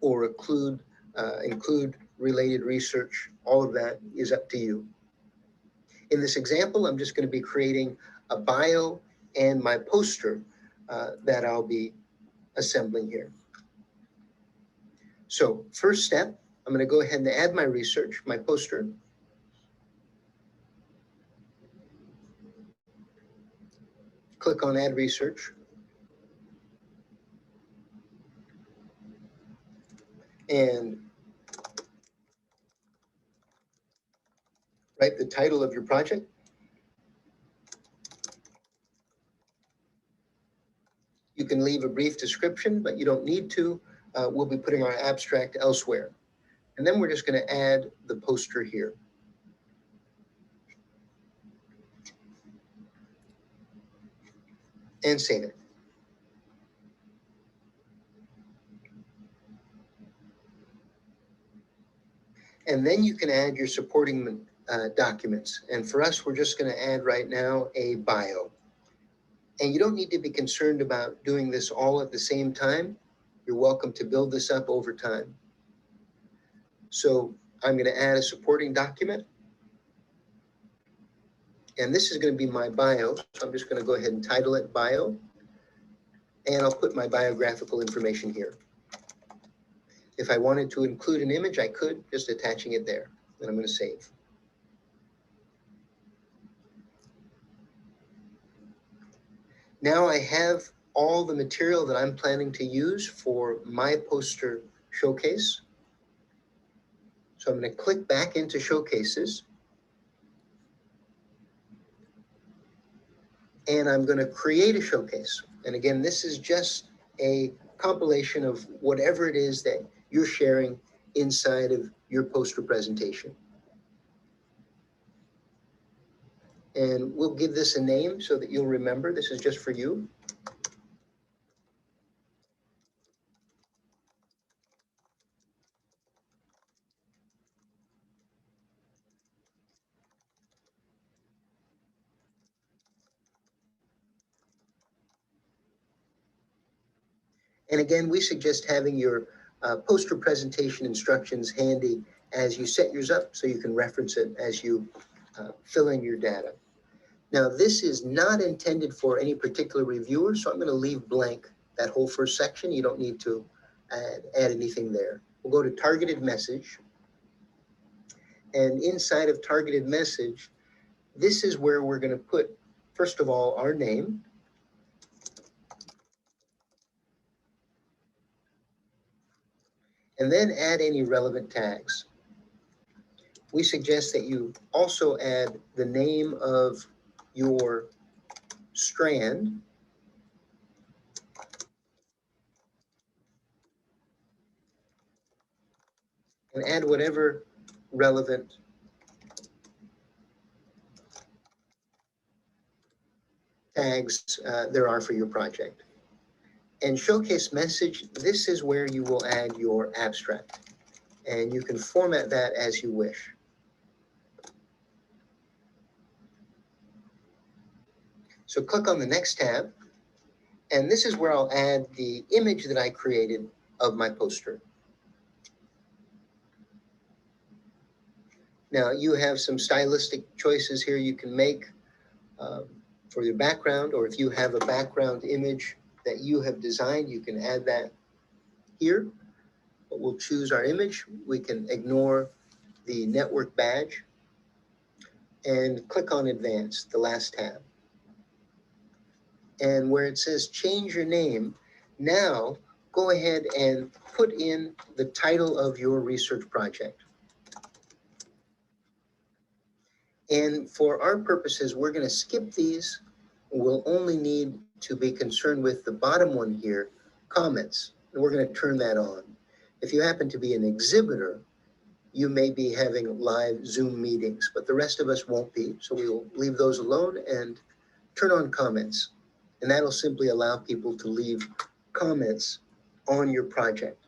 or include related research. All of that is up to you. In this example, I'm just going to be creating a bio and my poster that I'll be assembling here. So first step, I'm going to go ahead and add my research, my poster. Click on Add Research. And write the title of your project. You can leave a brief description, but you don't need to. We'll be putting our abstract elsewhere. And then we're just going to add the poster here. And save it. And then you can add your supporting documents. And for us, we're just going to add right now a bio. And you don't need to be concerned about doing this all at the same time. You're welcome to build this up over time. So I'm going to add a supporting document. And this is going to be my bio. So I'm just going to go ahead and title it bio. And I'll put my biographical information here. If I wanted to include an image, I could, just attaching it there. And I'm going to save. Now I have all the material that I'm planning to use for my poster showcase. So I'm going to click back into Showcases. And I'm going to create a showcase. And again, this is just a compilation of whatever it is that you're sharing inside of your poster presentation. And we'll give this a name so that you'll remember this is just for you. And again, we suggest having your poster presentation instructions handy as you set yours up so you can reference it as you fill in your data. Now, this is not intended for any particular reviewer, so I'm going to leave blank that whole first section. You don't need to add anything there. We'll go to targeted message. And inside of targeted message, this is where we're going to put, first of all, our name. And then add any relevant tags. We suggest that you also add the name of your strand. And add whatever relevant tags there are for your project. And showcase message, this is where you will add your abstract. And you can format that as you wish. So click on the next tab. And this is where I'll add the image that I created of my poster. Now you have some stylistic choices here you can make for your background, or if you have a background image that you have designed, you can add that here, but we'll choose our image. We can ignore the network badge and click on Advanced, the last tab. And where it says change your name, now go ahead and put in the title of your research project. And for our purposes, we're going to skip these. We'll only need to be concerned with the bottom one here, comments. And we're going to turn that on. If you happen to be an exhibitor, you may be having live Zoom meetings, but the rest of us won't be. So we will leave those alone and turn on comments. And that'll simply allow people to leave comments on your project.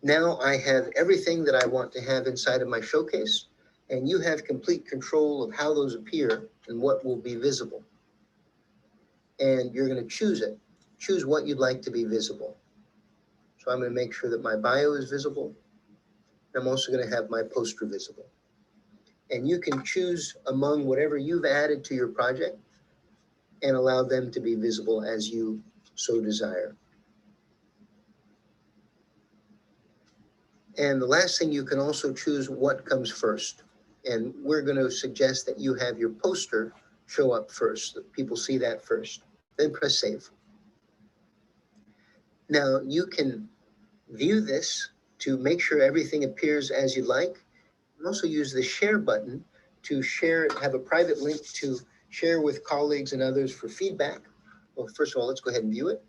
Now I have everything that I want to have inside of my showcase, and you have complete control of how those appear and what will be visible. And you're going to choose it. Choose what you'd like to be visible. So I'm going to make sure that my bio is visible. I'm also going to have my poster visible. And you can choose among whatever you've added to your project and allow them to be visible as you so desire. And the last thing, you can also choose what comes first. And we're going to suggest that you have your poster show up first, that people see that first. Then press save. Now you can view this to make sure everything appears as you like. You can also use the share button to share, have a private link to share with colleagues and others for feedback. Well, first of all, let's go ahead and view it.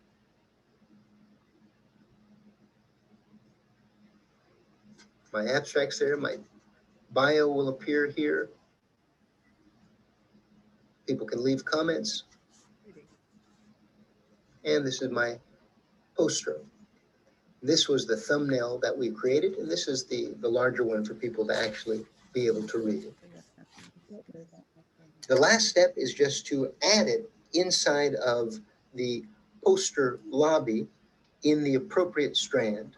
My abstract's there, my bio will appear here. People can leave comments. And this is my poster. This was the thumbnail that we created, and this is the larger one for people to actually be able to read it. The last step is just to add it inside of the poster lobby in the appropriate strand.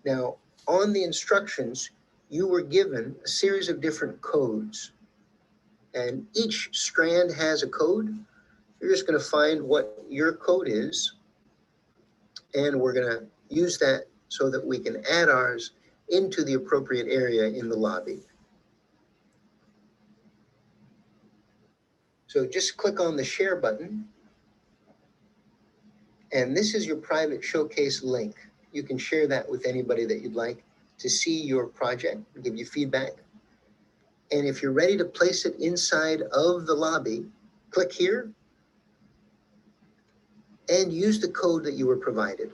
Now, on the instructions, you were given a series of different codes, and each strand has a code. You're just going to find what your code is, and we're going to use that so that we can add ours into the appropriate area in the lobby. So just click on the share button, and this is your private showcase link. You can share that with anybody that you'd like to see your project, give you feedback. And if you're ready to place it inside of the lobby, click here and use the code that you were provided.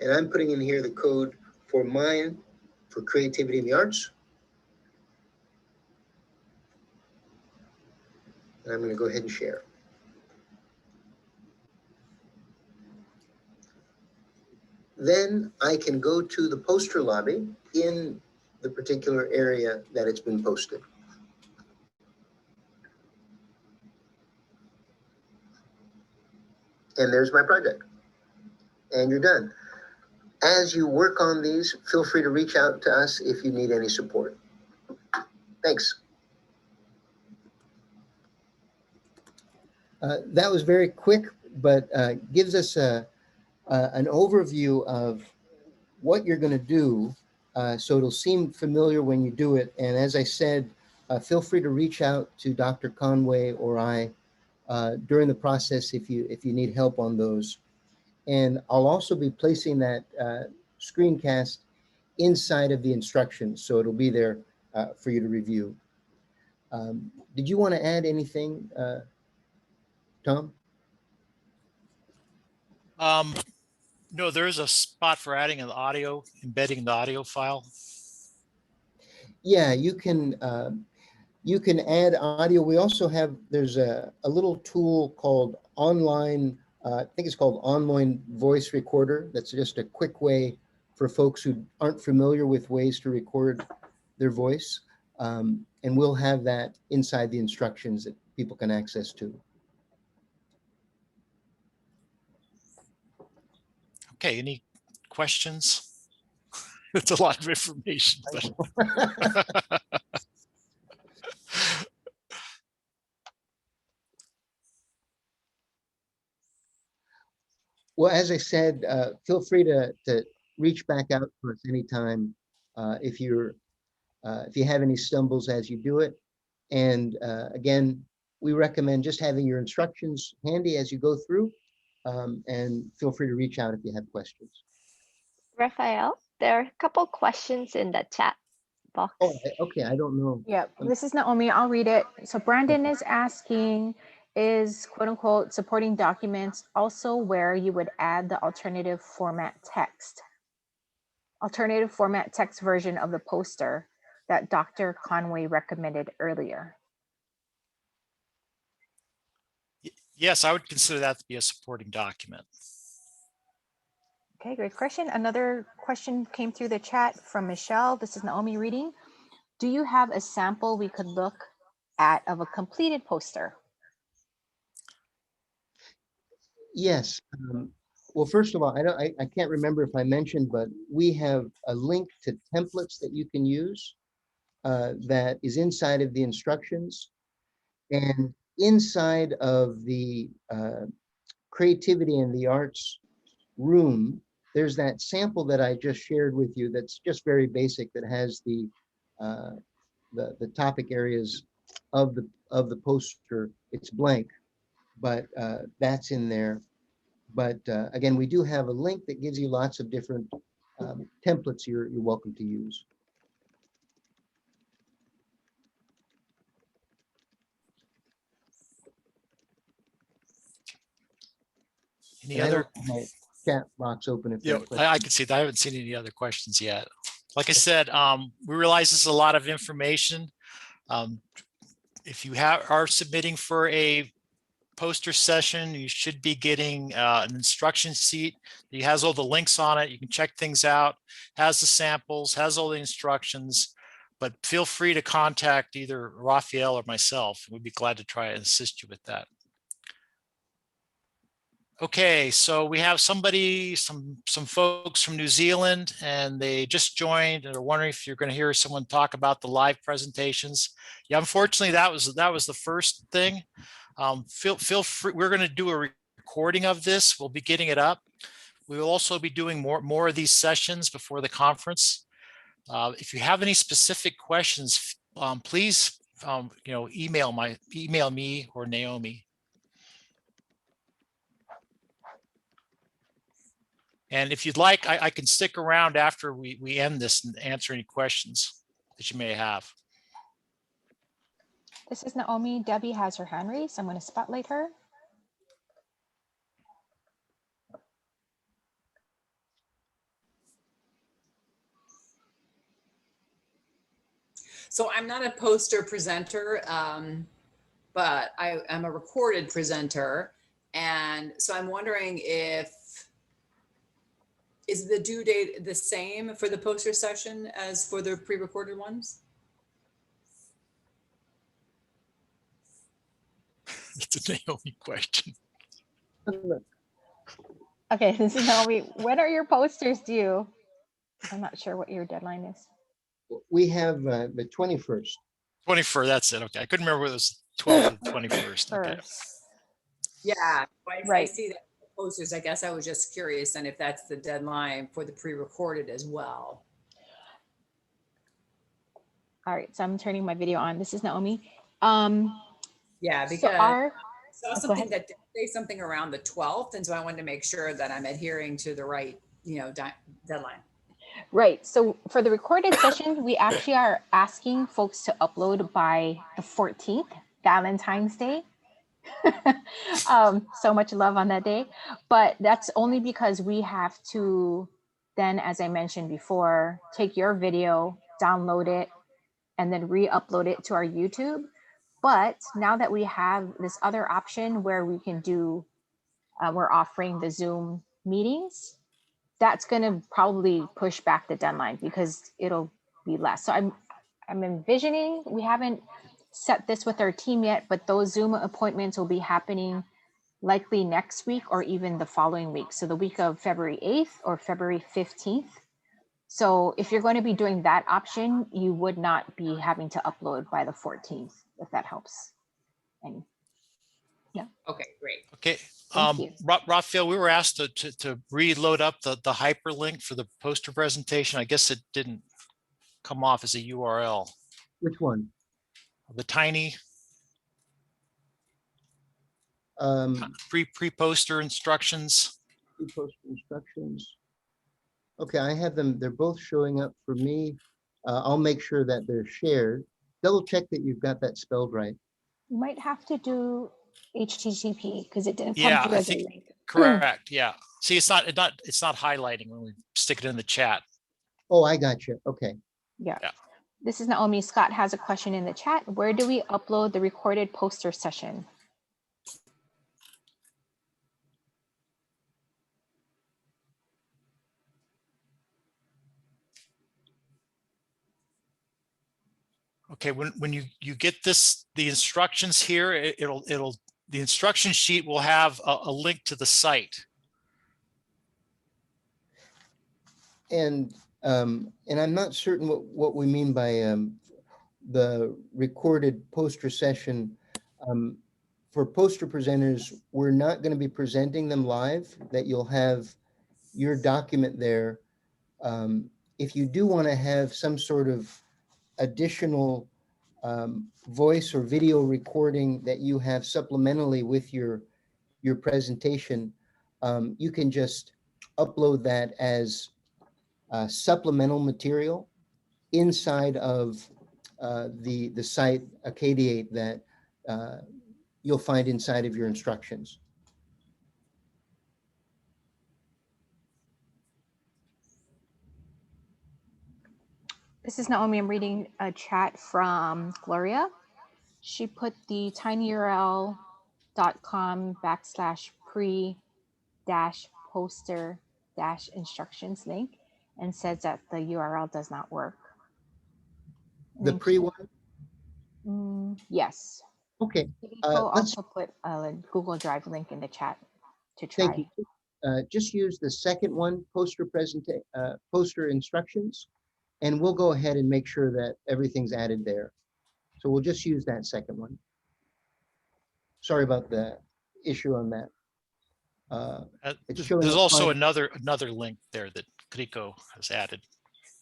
And I'm putting in here the code for mine for creativity in the arts. And I'm going to go ahead and share. Then I can go to the poster lobby in the particular area that it's been posted. And there's my project. And you're done. As you work on these, feel free to reach out to us if you need any support. Thanks. That was very quick, but gives us an overview of what you're going to do, so it'll seem familiar when you do it. And as I said, feel free to reach out to Dr. Conway or I during the process if you need help on those. And I'll also be placing that screencast inside of the instructions, so it'll be there for you to review. Did you want to add anything, Tom? No, there is a spot for adding an audio, embedding the audio file. Yeah, you can add audio. We also have, there's a little tool called online, I think it's called Online Voice Recorder. That's just a quick way for folks who aren't familiar with ways to record their voice. And we'll have that inside the instructions that people can access to. Okay, any questions? It's a lot of information, but Well, as I said, feel free to reach back out to us anytime if you have any stumbles as you do it. And again, we recommend just having your instructions handy as you go through, and feel free to reach out if you have questions. Raphael, there are a couple questions in the chat box. Oh, okay, I don't know. Yep, this is Naomi. I'll read it. So Brandon is asking, is quote unquote supporting documents also where you would add the alternative format text version of the poster that Dr. Conway recommended earlier? Yes, I would consider that to be a supporting document. Okay, great question. Another question came through the chat from Michelle. This is Naomi reading. Do you have a sample we could look at of a completed poster? Yes. Well, first of all, I can't remember if I mentioned, but we have a link to templates that you can use that is inside of the instructions. And inside of the creativity and the arts room, there's that sample that I just shared with you that's just very basic, that has the topic areas of the poster. It's blank, but that's in there. But again, we do have a link that gives you lots of different templates you're welcome to use. Any other? My chat box open if Yeah, I can see that. I haven't seen any other questions yet. Like I said, we realize this is a lot of information. If you are submitting for a poster session, you should be getting an instruction sheet. It has all the links on it. You can check things out, has the samples, has all the instructions, but feel free to contact either Raphael or myself. We'd be glad to try and assist you with that. Okay, so we have some folks from New Zealand, and they just joined and are wondering if you're going to hear someone talk about the live presentations. Yeah, unfortunately, that was the first thing. Feel free. We're going to do a recording of this. We'll be getting it up. We will also be doing more of these sessions before the conference. If you have any specific questions, please email me or Naomi. And if you'd like, I can stick around after we end this and answer any questions that you may have. This is Naomi. Debbie has her hand raised. I'm going to spotlight her. So I'm not a poster presenter, but I am a recorded presenter. And so I'm wondering is the due date the same for the poster session as for the pre-recorded ones? It's a Naomi question. Okay, this is Naomi. When are your posters due? I'm not sure what your deadline is. We have the 21st. 21st, that's it. Okay, I couldn't remember whether it was 12th or 21st. Okay. Yeah, I see that posters. I guess I was just curious, and if that's the deadline for the pre-recorded as well. All right, so I'm turning my video on. This is Naomi. Yeah, because I saw something that did say something around the 12th, and so I wanted to make sure that I'm adhering to the right, deadline. Right. So for the recorded session, we actually are asking folks to upload by the 14th, Valentine's Day. So much love on that day. But that's only because we have to then, as I mentioned before, take your video, download it, and then re-upload it to our YouTube. But now that we have this other option where we can do, we're offering the Zoom meetings, that's going to probably push back the deadline because it'll be less. So I'm envisioning, we haven't set this with our team yet, but those Zoom appointments will be happening likely next week or even the following week. So the week of February 8th or February 15th. So if you're going to be doing that option, you would not be having to upload by the 14th, if that helps. And yeah. Okay, great. Okay. Thank you. Raphael, we were asked to reload up the hyperlink for the poster presentation. I guess it didn't come off as a URL. Which one? The tiny Um, pre-poster instructions. Post instructions. Okay, I have them. They're both showing up for me. I'll make sure that they're shared. Double check that you've got that spelled right. You might have to do HTTP because it didn't come Yeah, through I as a think link. correct. Yeah. See, it's not highlighting when we stick it in the chat. Oh, I got you. Okay. Yeah. Yeah. This is Naomi. Scott has a question in the chat. Where do we upload the recorded poster session? Okay, when you get the instructions here, the instruction sheet will have a link to the site. And I'm not certain what we mean by the recorded poster session. For poster presenters, we're not going to be presenting them live, that you'll have your document there. If you do want to have some sort of additional voice or video recording that you have supplementally with your presentation, you can just upload that as supplemental material inside of the site Acadiate that you'll find inside of your instructions. This is Naomi. I'm reading a chat from Gloria. She put the tinyurl.com/pre-poster-instructions link and says that the URL does not work. The pre one? Yes. Okay. I'll also put a Google Drive link in the chat to try. Thank you. Just use the second one, poster instructions, and we'll go ahead and make sure that everything's added there. So we'll just use that second one. Sorry about the issue on that. There's also another link there that Kriko has added.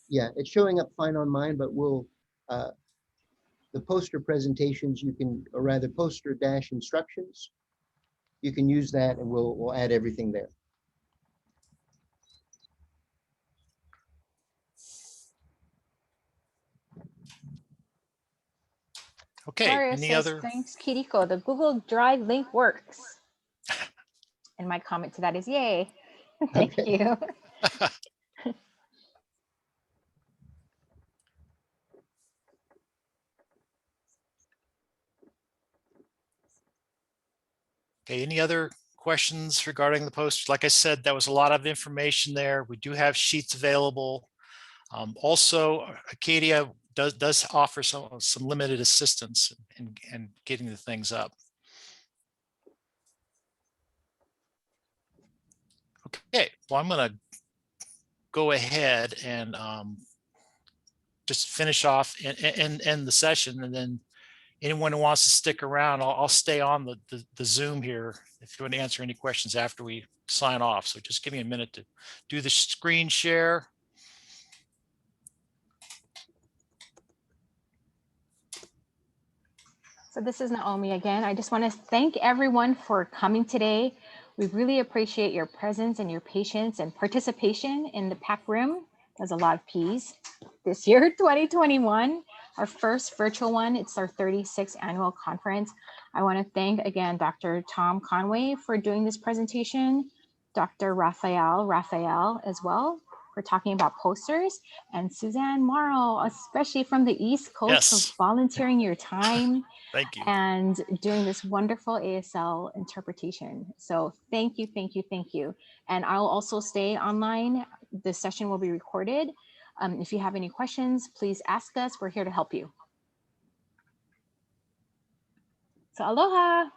Yeah, it's showing up fine on mine, but we'll the poster presentations, you can, or rather poster dash instructions, you can use that and we'll add everything there. Okay, Gloria any says, other? Thanks, Kiriko. The Google Drive link works. And my comment to that is, yay. Thank you. Okay, any other questions regarding the post? Like I said, that was a lot of information there. We do have sheets available. Also, Acadia does offer some limited assistance in getting the things up. Okay, well, I'm going to go ahead and just finish off and end the session, and then anyone who wants to stick around, I'll stay on the Zoom here if you want to answer any questions after we sign off. So just give me a minute to do the screen share. So this is Naomi again. I just want to thank everyone for coming today. We really appreciate your presence and your patience and participation in the PAC room. There's a lot of P's this year, 2021, our first virtual one. It's our 36th annual conference. I want to thank again Dr. Tom Conway for doing this presentation, Dr. Raphael as well for talking about posters, and Susanne Morrow, especially from the East Coast, for volunteering your time. Thank you. And doing this wonderful ASL interpretation. So thank you, thank you, thank you. And I'll also stay online. This session will be recorded. If you have any questions, please ask us. We're here to help you. So aloha.